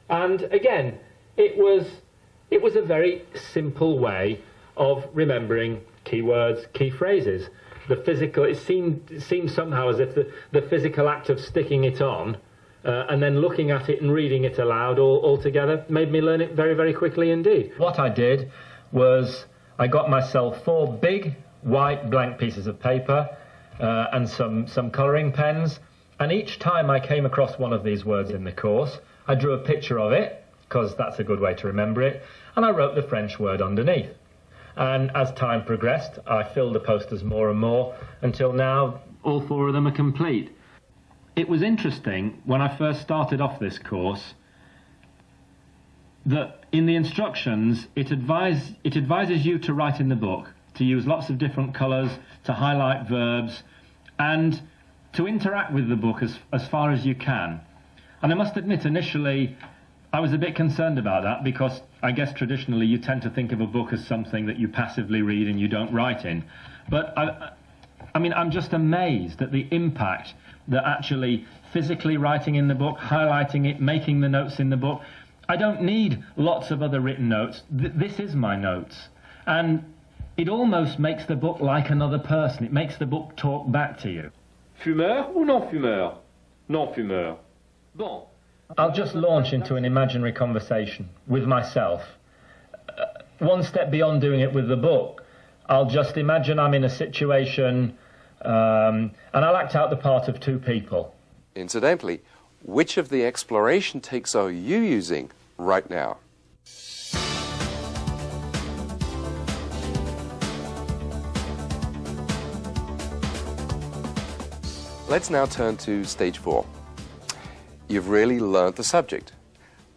And again, it was a very simple way of remembering key words, key phrases. The physical, it seemed somehow as if the physical act of sticking it on and then looking at it and reading it aloud all together made me learn it very, very quickly indeed. What I did was I got myself 4 big white blank pieces of paper and some colouring pens, and each time I came across one of these words in the course, I drew a picture of it, because that's a good way to remember it, and I wrote the French word underneath. And as time progressed, I filled the posters more and more, until now all 4 of them are complete. It was interesting, when I first started off this course, that in the instructions, it advises you to write in the book, to use lots of different colours, to highlight verbs, and to interact with the book as far as you can. And I must admit, initially, I was a bit concerned about that, because I guess traditionally you tend to think of a book as something that you passively read and you don't write in. But I mean, I'm just amazed at the impact that actually physically writing in the book, highlighting it, making the notes in the book. I don't need lots of other written notes. This is my notes. And it almost makes the book like another person. It makes the book talk back to you. Fumeur ou non fumeur? Non fumeur. Bon. I'll just launch into an imaginary conversation with myself. One step beyond doing it with the book, I'll just imagine I'm in a situation and I'll act out the part of 2 people. Incidentally, which of the exploration techniques are you using right now? Let's now turn to stage 4. You've really learned the subject.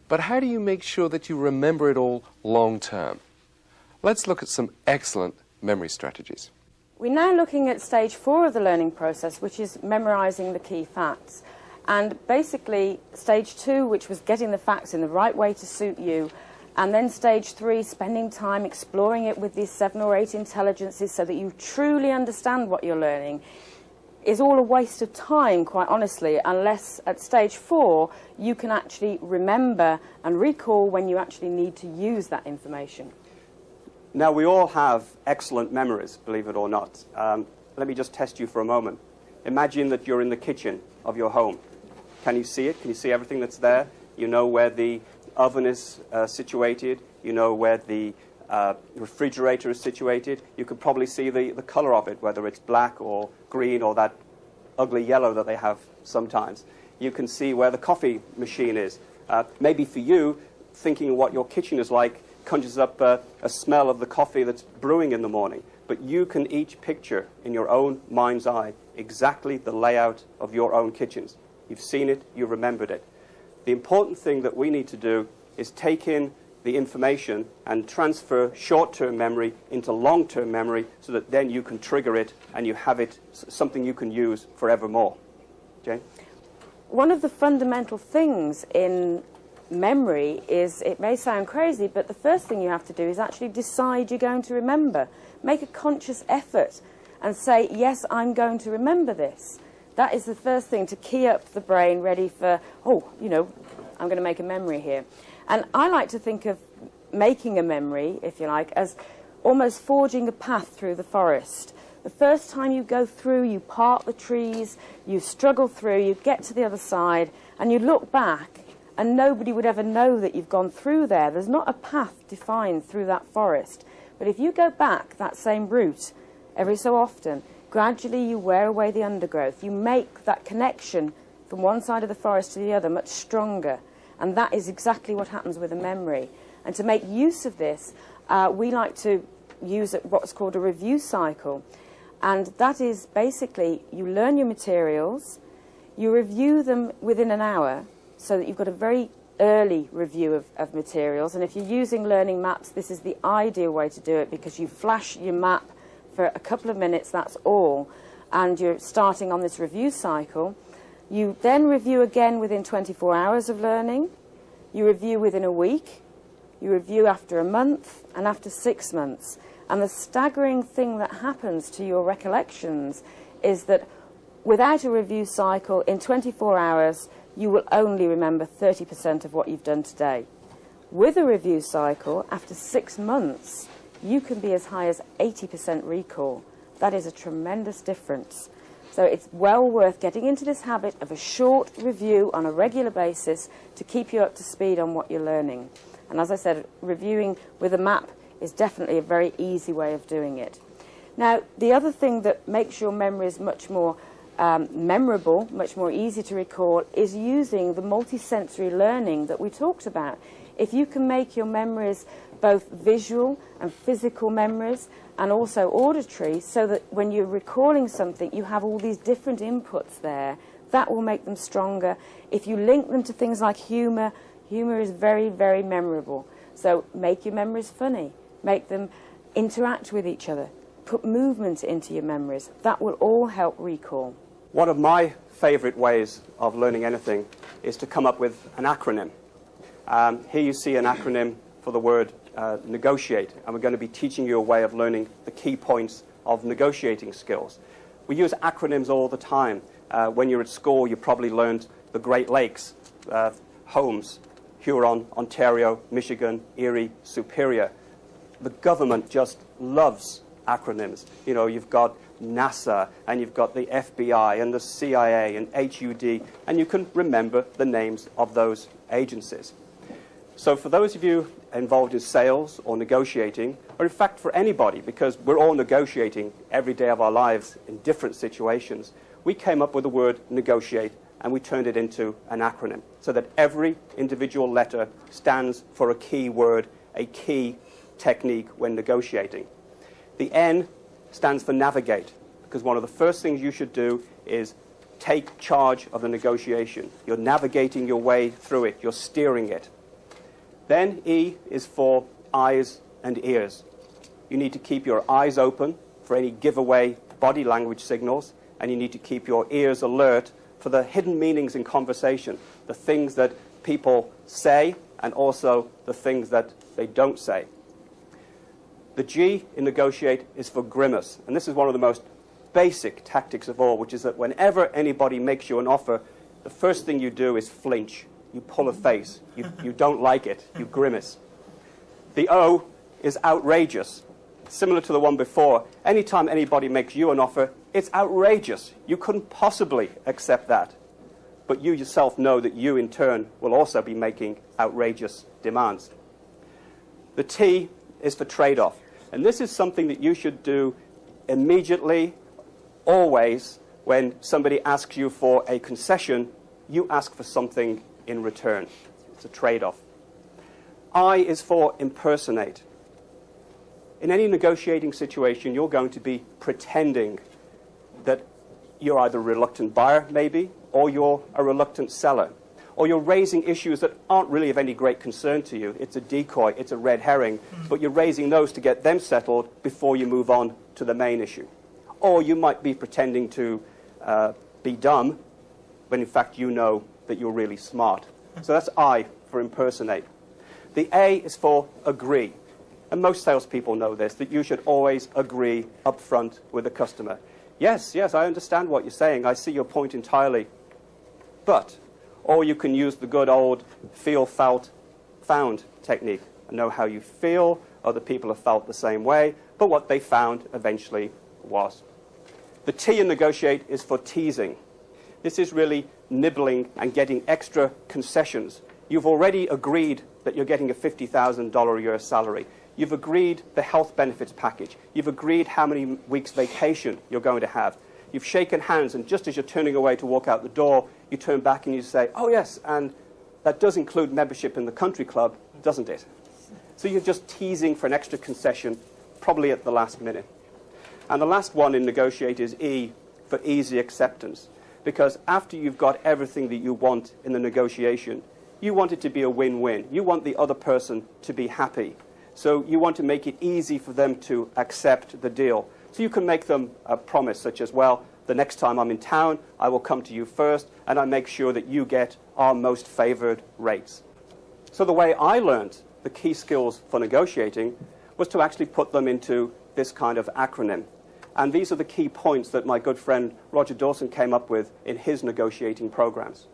But how do you make sure that you remember it all long term? Let's look at some excellent memory strategies. We're now looking at stage 4 of the learning process, which is memorizing the key facts. And basically, stage 2, which was getting the facts in the right way to suit you, and then stage 3, spending time exploring it with these 7 or 8 intelligences so that you truly understand what you're learning, is all a waste of time, quite honestly, unless at stage 4 you can actually remember and recall when you actually need to use that information. Now, we all have excellent memories, believe it or not. Let me just test you for a moment. Imagine that you're in the kitchen of your home. Can you see it? Can you see everything that's there? You know where the oven is situated. You know where the refrigerator is situated. You could probably see the color of it, whether it's black or green or that ugly yellow that they have sometimes. You can see where the coffee machine is. Maybe for you, thinking what your kitchen is like conjures up a smell of the coffee that's brewing in the morning. But you can each picture in your own mind's eye exactly the layout of your own kitchens. You've seen it, you've remembered it. The important thing that we need to do is take in the information and transfer short-term memory into long-term memory so that then you can trigger it and you have it something you can use forevermore. Jane? One of the fundamental things in memory is, it may sound crazy, but the first thing you have to do is actually decide you're going to remember. Make a conscious effort and say, yes, I'm going to remember this. That is the first thing to key up the brain ready for, oh, you know, I'm going to make a memory here. And I like to think of making a memory, if you like, as almost forging a path through the forest. The first time you go through, you part the trees, you struggle through, you get to the other side, and you look back, and nobody would ever know that you've gone through there. There's not a path defined through that forest. But if you go back that same route every so often, gradually you wear away the undergrowth. You make that connection from one side of the forest to the other much stronger. And that is exactly what happens with a memory. And to make use of this, we like to use what's called a review cycle. And that is basically, you learn your materials, you review them within an hour, so that you've got a very early review of materials. And if you're using learning maps, this is the ideal way to do it, because you flash your map for a couple of minutes, that's all, and you're starting on this review cycle. You then review again within 24 hours of learning, you review within a week, you review after a month, and after 6 months. And the staggering thing that happens to your recollections is that without a review cycle, in 24 hours, you will only remember 30% of what you've done today. With a review cycle, after 6 months, you can be as high as 80% recall. That is a tremendous difference. So it's well worth getting into this habit of a short review on a regular basis to keep you up to speed on what you're learning. And as I said, reviewing with a map is definitely a very easy way of doing it. Now, the other thing that makes your memories much more memorable, much more easy to recall, is using the multisensory learning that we talked about. If you can make your memories both visual and physical memories and also auditory, so that when you're recalling something you have all these different inputs there, that will make them stronger. If you link them to things like humour, humour is very, very memorable. So make your memories funny, make them interact with each other, put movement into your memories. That will all help recall. One of my favourite ways of learning anything is to come up with an acronym. Here you see an acronym for the word negotiate, and we're going to be teaching you a way of learning the key points of negotiating skills. We use acronyms all the time. When you're at school, you probably learned the Great Lakes, Holmes, Huron, Ontario, Michigan, Erie, Superior. The government just loves acronyms. You know, you've got NASA, and you've got the FBI, and the CIA, and HUD, and you can remember the names of those agencies. So for those of you involved in sales or negotiating, or in fact for anybody, because we're all negotiating every day of our lives in different situations, we came up with the word negotiate, and we turned it into an acronym, so that every individual letter stands for a key word, a key technique when negotiating. The N stands for navigate, because one of the first things you should do is take charge of the negotiation. You're navigating your way through it. You're steering it. Then E is for eyes and ears. You need to keep your eyes open for any giveaway body language signals, and you need to keep your ears alert for the hidden meanings in conversation, the things that people say and also the things that they don't say. The G in negotiate is for grimace, and this is one of the most basic tactics of all, which is that whenever anybody makes you an offer, the first thing you do is flinch. You pull a face. You don't like it. You grimace. The O is outrageous, similar to the one before. Anytime anybody makes you an offer, it's outrageous. You couldn't possibly accept that. But you yourself know that you, in turn, will also be making outrageous demands. The T is for trade-off. And this is something that you should do immediately, always, when somebody asks you for a concession, you ask for something in return. It's a trade-off. I is for impersonate. In any negotiating situation, you're going to be pretending that you're either a reluctant buyer, maybe, or you're a reluctant seller, or you're raising issues that aren't really of any great concern to you. It's a decoy, it's a red herring, but you're raising those to get them settled before you move on to the main issue. Or you might be pretending to be dumb, when in fact you know that you're really smart. So that's I for impersonate. The A is for agree. And most salespeople know this, that you should always agree up front with the customer. Yes, I understand what you're saying. I see your point entirely. But, or you can use the good old feel, felt, found technique. I know how you feel. Other people have felt the same way. But what they found eventually was. The T in negotiate is for teasing. This is really nibbling and getting extra concessions. You've already agreed that you're getting a $50,000 a year salary. You've agreed the health benefits package. You've agreed how many weeks vacation you're going to have. You've shaken hands, and just as you're turning away to walk out the door, you turn back and you say, oh yes, and that does include membership in the country club, doesn't it? So you're just teasing for an extra concession, probably at the last minute. And the last one in negotiate is E, for easy acceptance. Because after you've got everything that you want in the negotiation, you want it to be a win-win. You want the other person to be happy. So you want to make it easy for them to accept the deal. So you can make them a promise such as, well, the next time I'm in town, I will come to you first, and I make sure that you get our most favored rates. So the way I learned the key skills for negotiating was to actually put them into this kind of acronym. And these are the key points that my good friend Roger Dawson came up with in his negotiating programs.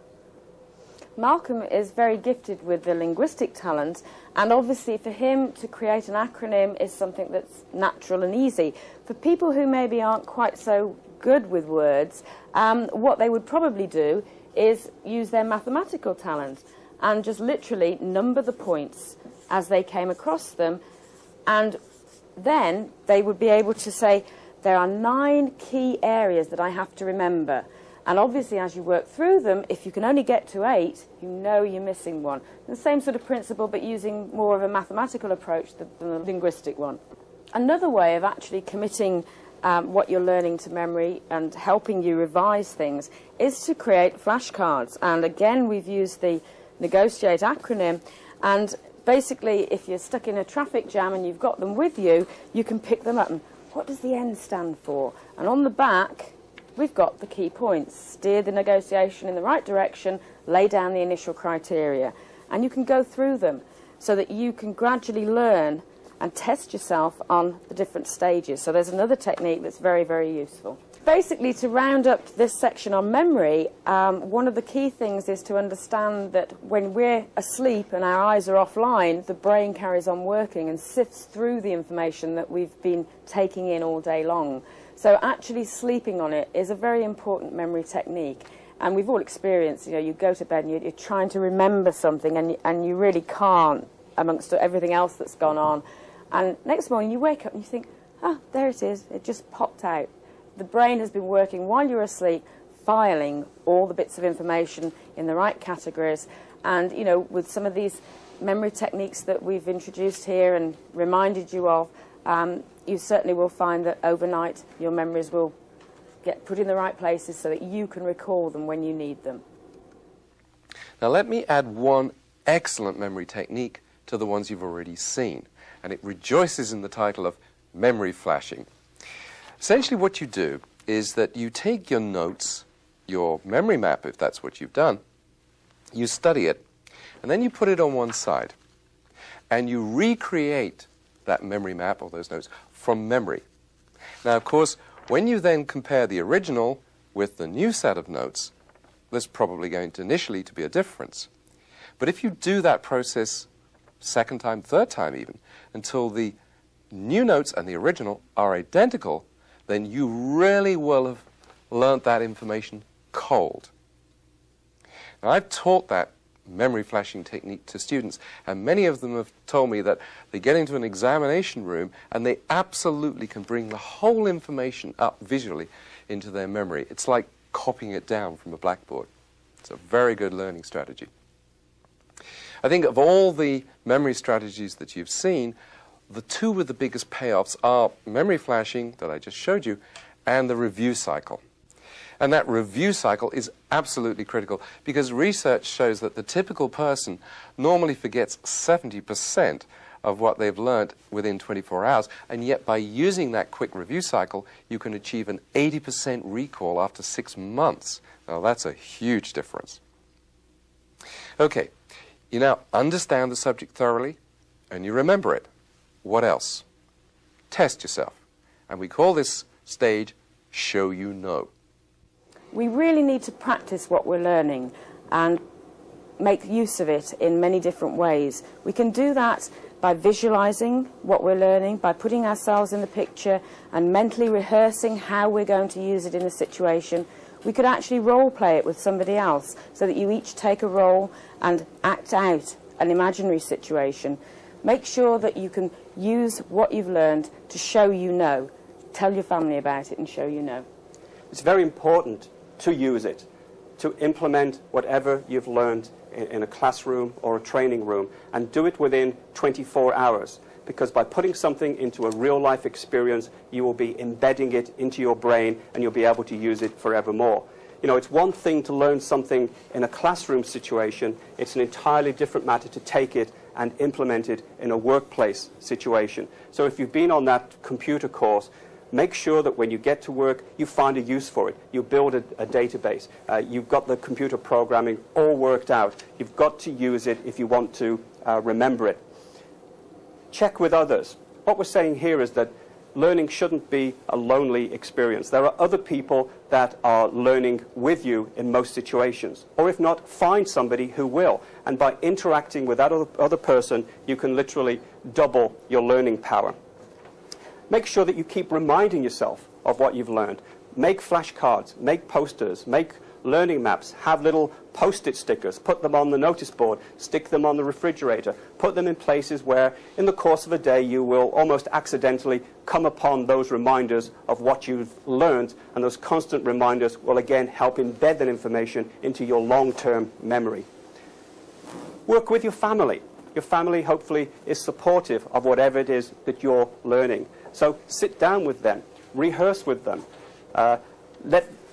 Malcolm is very gifted with the linguistic talent, and obviously for him to create an acronym is something that's natural and easy. For people who maybe aren't quite so good with words, what they would probably do is use their mathematical talent and just literally number the points as they came across them, and then they would be able to say, there are 9 key areas that I have to remember. And obviously, as you work through them, if you can only get to 8, you know you're missing one. The same sort of principle, but using more of a mathematical approach than the linguistic one. Another way of actually committing what you're learning to memory and helping you revise things is to create flashcards. And again, we've used the negotiate acronym. And basically, if you're stuck in a traffic jam and you've got them with you, you can pick them up. And what does the N stand for? And on the back, we've got the key points. Steer the negotiation in the right direction, lay down the initial criteria. And you can go through them so that you can gradually learn and test yourself on the different stages. So there's another technique that's very, very useful. Basically, to round up this section on memory, one of the key things is to understand that when we're asleep and our eyes are offline, the brain carries on working and sifts through the information that we've been taking in all day long. So actually sleeping on it is a very important memory technique. And we've all experienced, you go to bed and you're trying to remember something and you really can't amongst everything else that's gone on. And next morning you wake up and you think, there it is, it just popped out. The brain has been working while you're asleep, filing all the bits of information in the right categories. And, with some of these memory techniques that we've introduced here and reminded you of, you certainly will find that overnight your memories will get put in the right places so that you can recall them when you need them. Now let me add one excellent memory technique to the ones you've already seen, and it rejoices in the title of memory flashing. Essentially what you do is that you take your notes, your memory map, if that's what you've done, you study it, and then you put it on one side, and you recreate that memory map or those notes from memory. Now, of course, when you then compare the original with the new set of notes, there's probably going to initially to be a difference. But if you do that process second time, third time even, until the new notes and the original are identical, then you really will have learnt that information cold. Now, I've taught that memory flashing technique to students, and many of them have told me that they get into an examination room and they absolutely can bring the whole information up visually into their memory. It's like copying it down from a blackboard. It's a very good learning strategy. I think of all the memory strategies that you've seen, the two with the biggest payoffs are memory flashing that I just showed you and the review cycle. And that review cycle is absolutely critical because research shows that the typical person normally forgets 70% of what they've learned within 24 hours, and yet by using that quick review cycle, you can achieve an 80% recall after 6 months. Now, that's a huge difference. Okay, you now understand the subject thoroughly, and you remember it. What else? Test yourself. And we call this stage show you know. We really need to practice what we're learning and make use of it in many different ways. We can do that by visualizing what we're learning, by putting ourselves in the picture and mentally rehearsing how we're going to use it in a situation. We could actually role play it with somebody else so that you each take a role and act out an imaginary situation. Make sure that you can use what you've learned to show you know. Tell your family about it and show you know. It's very important to use it, to implement whatever you've learned in a classroom or a training room, and do it within 24 hours. Because by putting something into a real-life experience, you will be embedding it into your brain and you'll be able to use it forevermore. You know, it's one thing to learn something in a classroom situation. It's an entirely different matter to take it and implement it in a workplace situation. So if you've been on that computer course, make sure that when you get to work, you find a use for it. You build a database. You've got the computer programming all worked out. You've got to use it if you want to remember it. Check with others. What we're saying here is that learning shouldn't be a lonely experience. There are other people that are learning with you in most situations. Or if not, find somebody who will. And by interacting with that other person, you can literally double your learning power. Make sure that you keep reminding yourself of what you've learned. Make flashcards, make posters, make learning maps, have little post-it stickers, put them on the notice board, stick them on the refrigerator, put them in places where in the course of a day you will almost accidentally come upon those reminders of what you've learned, and those constant reminders will again help embed that information into your long-term memory. Work with your family. Your family hopefully is supportive of whatever it is that you're learning. So sit down with them, rehearse with them,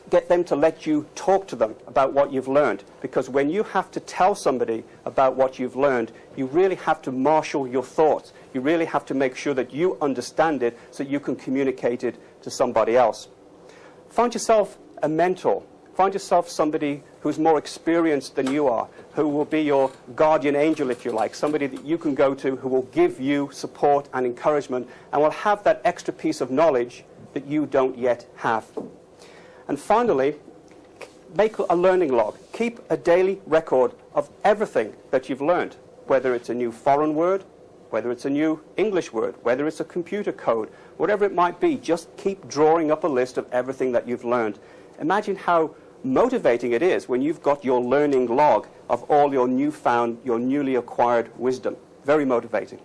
get them to let you talk to them about what you've learned. Because when you have to tell somebody about what you've learned, you really have to marshal your thoughts. You really have to make sure that you understand it so you can communicate it to somebody else. Find yourself a mentor. Find yourself somebody who's more experienced than you are, who will be your guardian angel, if you like, somebody that you can go to who will give you support and encouragement and will have that extra piece of knowledge that you don't yet have. And finally, make a learning log. Keep a daily record of everything that you've learned, whether it's a new foreign word, whether it's a new English word, whether it's a computer code, whatever it might be. Just keep drawing up a list of everything that you've learned. Imagine how motivating it is when you've got your learning log of all your newfound, your newly acquired wisdom. Very motivating.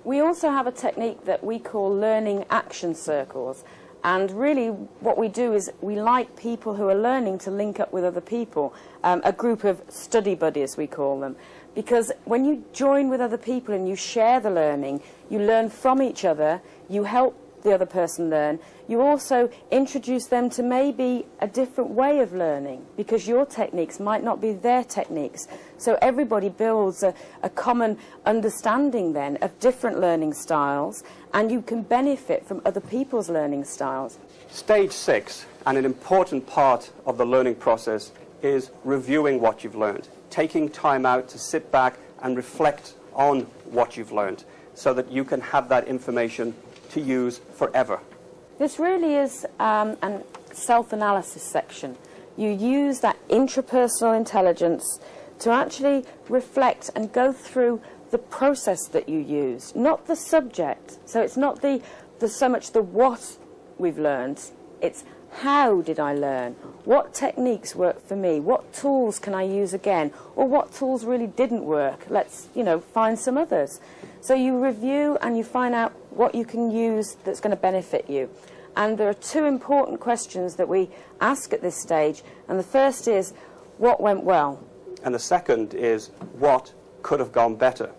We also have a technique that we call learning action circles. And really what we do is we like people who are learning to link up with other people, a group of study buddies we call them. Because when you join with other people and you share the learning, you learn from each other, you help the other person learn, you also introduce them to maybe a different way of learning because your techniques might not be their techniques. So everybody builds a common understanding then of different learning styles, and you can benefit from other people's learning styles. Stage 6, and an important part of the learning process, is reviewing what you've learned. Taking time out to sit back and reflect on what you've learned so that you can have that information to use forever. This really is a self-analysis section. You use that intrapersonal intelligence to actually reflect and go through the process that you use, not the subject. So it's not so much the what we've learned, it's how did I learn? What techniques work for me? What tools can I use again? Or what tools really didn't work? Let's, find some others. So you review and you find out what you can use that's going to benefit you. And there are two important questions that we ask at this stage. And the first is, what went well? And the second is, what could have gone better.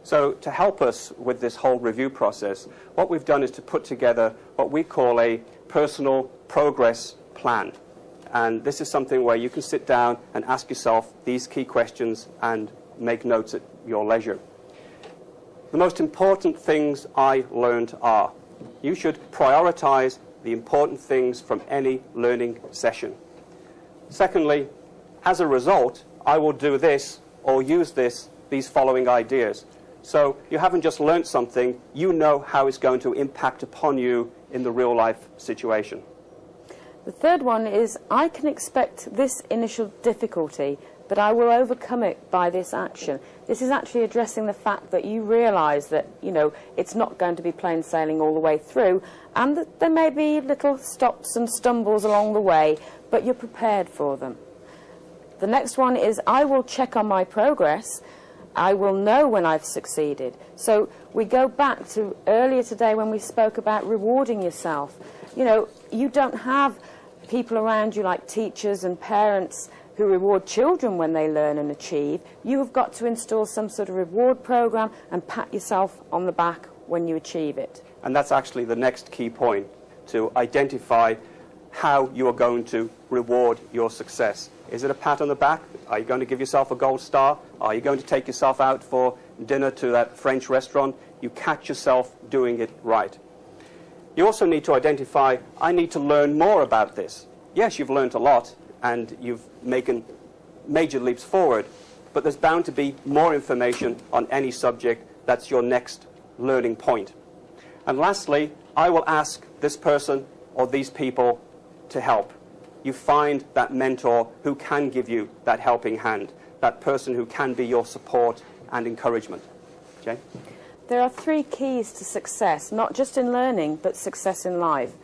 So to help us with this whole review process, what we've done is to put together what we call a personal progress plan. And this is something where you can sit down and ask yourself these key questions and make notes at your leisure. The most important things I learned are: you should prioritize the important things from any learning session. Secondly, as a result, I will do this or use these following ideas. So you haven't just learnt something, you know how it's going to impact upon you in the real life situation. The third one is, I can expect this initial difficulty, but I will overcome it by this action. This is actually addressing the fact that you realise that, you know, it's not going to be plain sailing all the way through, and that there may be little stops and stumbles along the way, but you're prepared for them. The next one is, I will check on my progress. I will know when I've succeeded. So we go back to earlier today when we spoke about rewarding yourself. You know, you don't have people around you like teachers and parents who reward children when they learn and achieve. You have got to install some sort of reward program and pat yourself on the back when you achieve it. And that's actually the next key point, to identify how you are going to reward your success. Is it a pat on the back? Are you going to give yourself a gold star? Are you going to take yourself out for dinner to that French restaurant? You catch yourself doing it right. You also need to identify, I need to learn more about this. Yes, you've learned a lot and you've making major leaps forward, but there's bound to be more information on any subject. That's your next learning point. And lastly, I will ask this person or these people to help. You find that mentor who can give you that helping hand, that person who can be your support and encouragement. Jane? There are 3 keys to success, not just in learning, but success in life.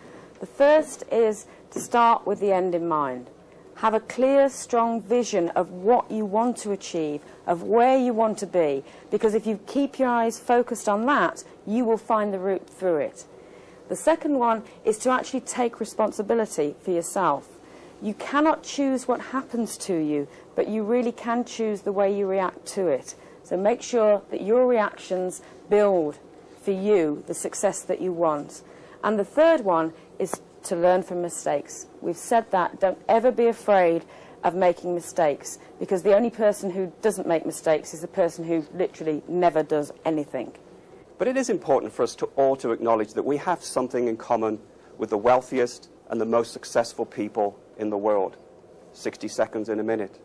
The first is to start with the end in mind. Have a clear, strong vision of what you want to achieve, of where you want to be, because if you keep your eyes focused on that, you will find the route through it. The second one is to actually take responsibility for yourself. You cannot choose what happens to you, but you really can choose the way you react to it. So make sure that your reactions build for you the success that you want. And the third one is to learn from mistakes. We've said that. Don't ever be afraid of making mistakes, because the only person who doesn't make mistakes is the person who literally never does anything. But it is important for us to all to acknowledge that we have something in common with the wealthiest and the most successful people in the world. 60 seconds in a minute,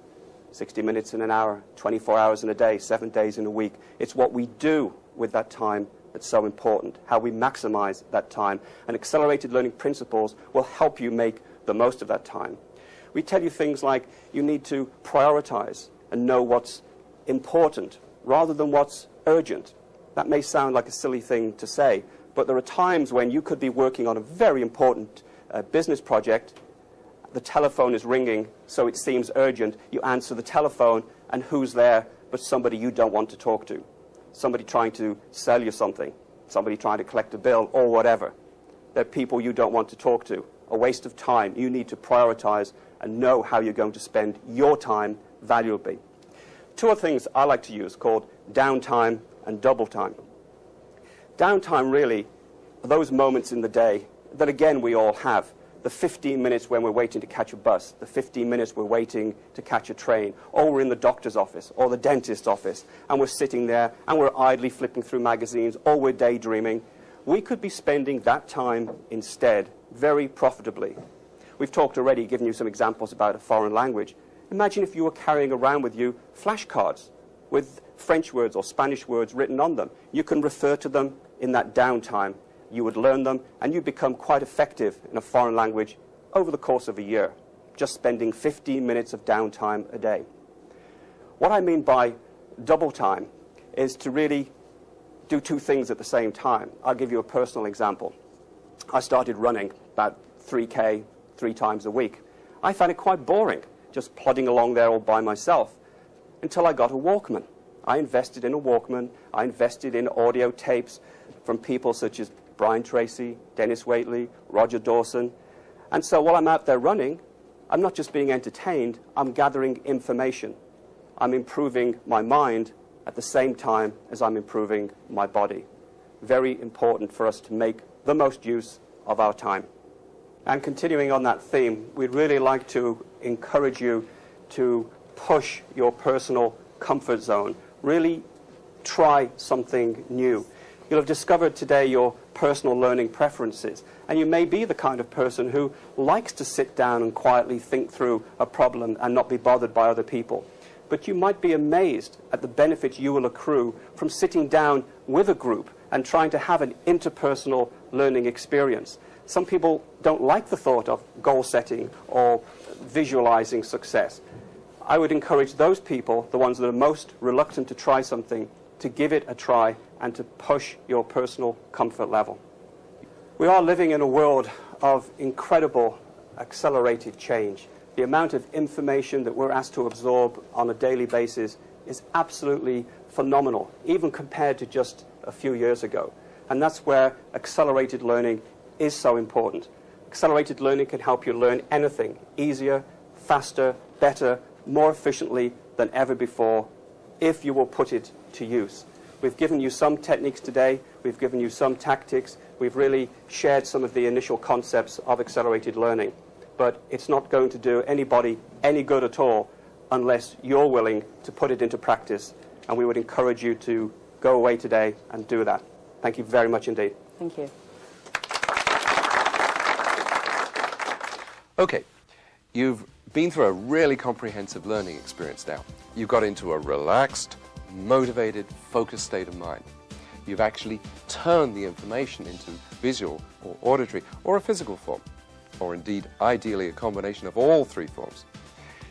60 minutes in an hour, 24 hours in a day, 7 days in a week. It's what we do with that time that's so important, how we maximize that time. And accelerated learning principles will help you make the most of that time. We tell you things like you need to prioritize and know what's important rather than what's urgent. That may sound like a silly thing to say, but there are times when you could be working on a very important business project. The telephone is ringing, so it seems urgent. You answer the telephone, and who's there but somebody you don't want to talk to? Somebody trying to sell you something, somebody trying to collect a bill, or whatever. They're people you don't want to talk to. A waste of time. You need to prioritize and know how you're going to spend your time valuably. 2 other things I like to use called downtime and double time. Downtime really are those moments in the day that, again, we all have. The 15 minutes when we're waiting to catch a bus, the 15 minutes we're waiting to catch a train, or we're in the doctor's office or the dentist's office, and we're sitting there and we're idly flipping through magazines, or we're daydreaming. We could be spending that time instead very profitably. We've talked already, given you some examples about a foreign language. Imagine if you were carrying around with you flashcards with French words or Spanish words written on them. You can refer to them in that downtime. You would learn them, and you become quite effective in a foreign language over the course of a year, just spending 15 minutes of downtime a day. What I mean by double time is to really do 2 things at the same time. I'll give you a personal example. I started running about 3K 3 times a week. I found it quite boring, just plodding along there all by myself, until I got a Walkman. I invested in a Walkman. I invested in audio tapes from people such as Brian Tracy, Dennis Waitley, Roger Dawson. And so while I'm out there running, I'm not just being entertained, I'm gathering information. I'm improving my mind at the same time as I'm improving my body. Very important for us to make the most use of our time. And continuing on that theme, we'd really like to encourage you to push your personal comfort zone. Really try something new. You'll have discovered today your personal learning preferences, and you may be the kind of person who likes to sit down and quietly think through a problem and not be bothered by other people. But you might be amazed at the benefits you will accrue from sitting down with a group and trying to have an interpersonal learning experience. Some people don't like the thought of goal setting or visualizing success. I would encourage those people, the ones that are most reluctant to try something, to give it a try and to push your personal comfort level. We are living in a world of incredible accelerated change. The amount of information that we're asked to absorb on a daily basis is absolutely phenomenal, even compared to just a few years ago. And that's where accelerated learning is so important. Accelerated learning can help you learn anything easier, faster, better, more efficiently than ever before, if you will put it to use. We've given you some techniques today, we've given you some tactics, we've really shared some of the initial concepts of accelerated learning. But it's not going to do anybody any good at all unless you're willing to put it into practice. And we would encourage you to go away today and do that. Thank you very much indeed. Thank you. Okay, you've been through a really comprehensive learning experience now. You got into a relaxed, motivated, focused state of mind. You've actually turned the information into visual or auditory or a physical form, or indeed, ideally, a combination of all three forms.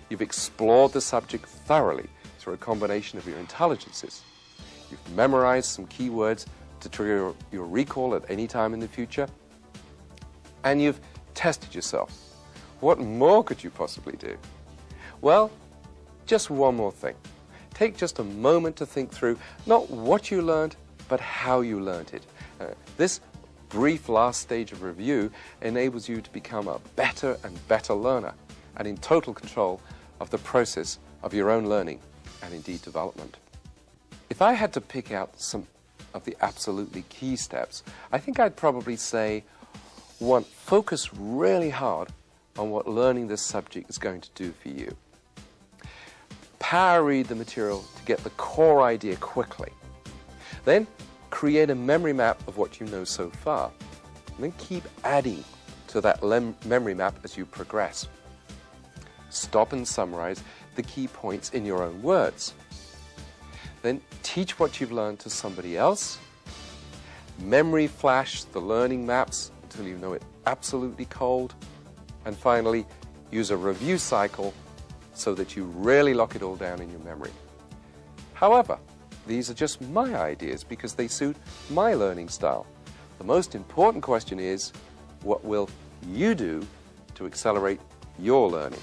You've explored the subject thoroughly through a combination of your intelligences. You've memorized some keywords to trigger your recall at any time in the future. And you've tested yourself. What more could you possibly do? Well, just one more thing. Take just a moment to think through not what you learned, but how you learned it. This brief last stage of review enables you to become a better and better learner and in total control of the process of your own learning and indeed development. If I had to pick out some of the absolutely key steps, I think I'd probably say, one, focus really hard on what learning this subject is going to do for you. Power read the material to get the core idea quickly. Then create a memory map of what you know so far. And then keep adding to that memory map as you progress. Stop and summarize the key points in your own words. Then teach what you've learned to somebody else. Memory flash the learning maps until you know it absolutely cold. And finally, use a review cycle so that you really lock it all down in your memory. However, these are just my ideas because they suit my learning style. The most important question is, what will you do to accelerate your learning?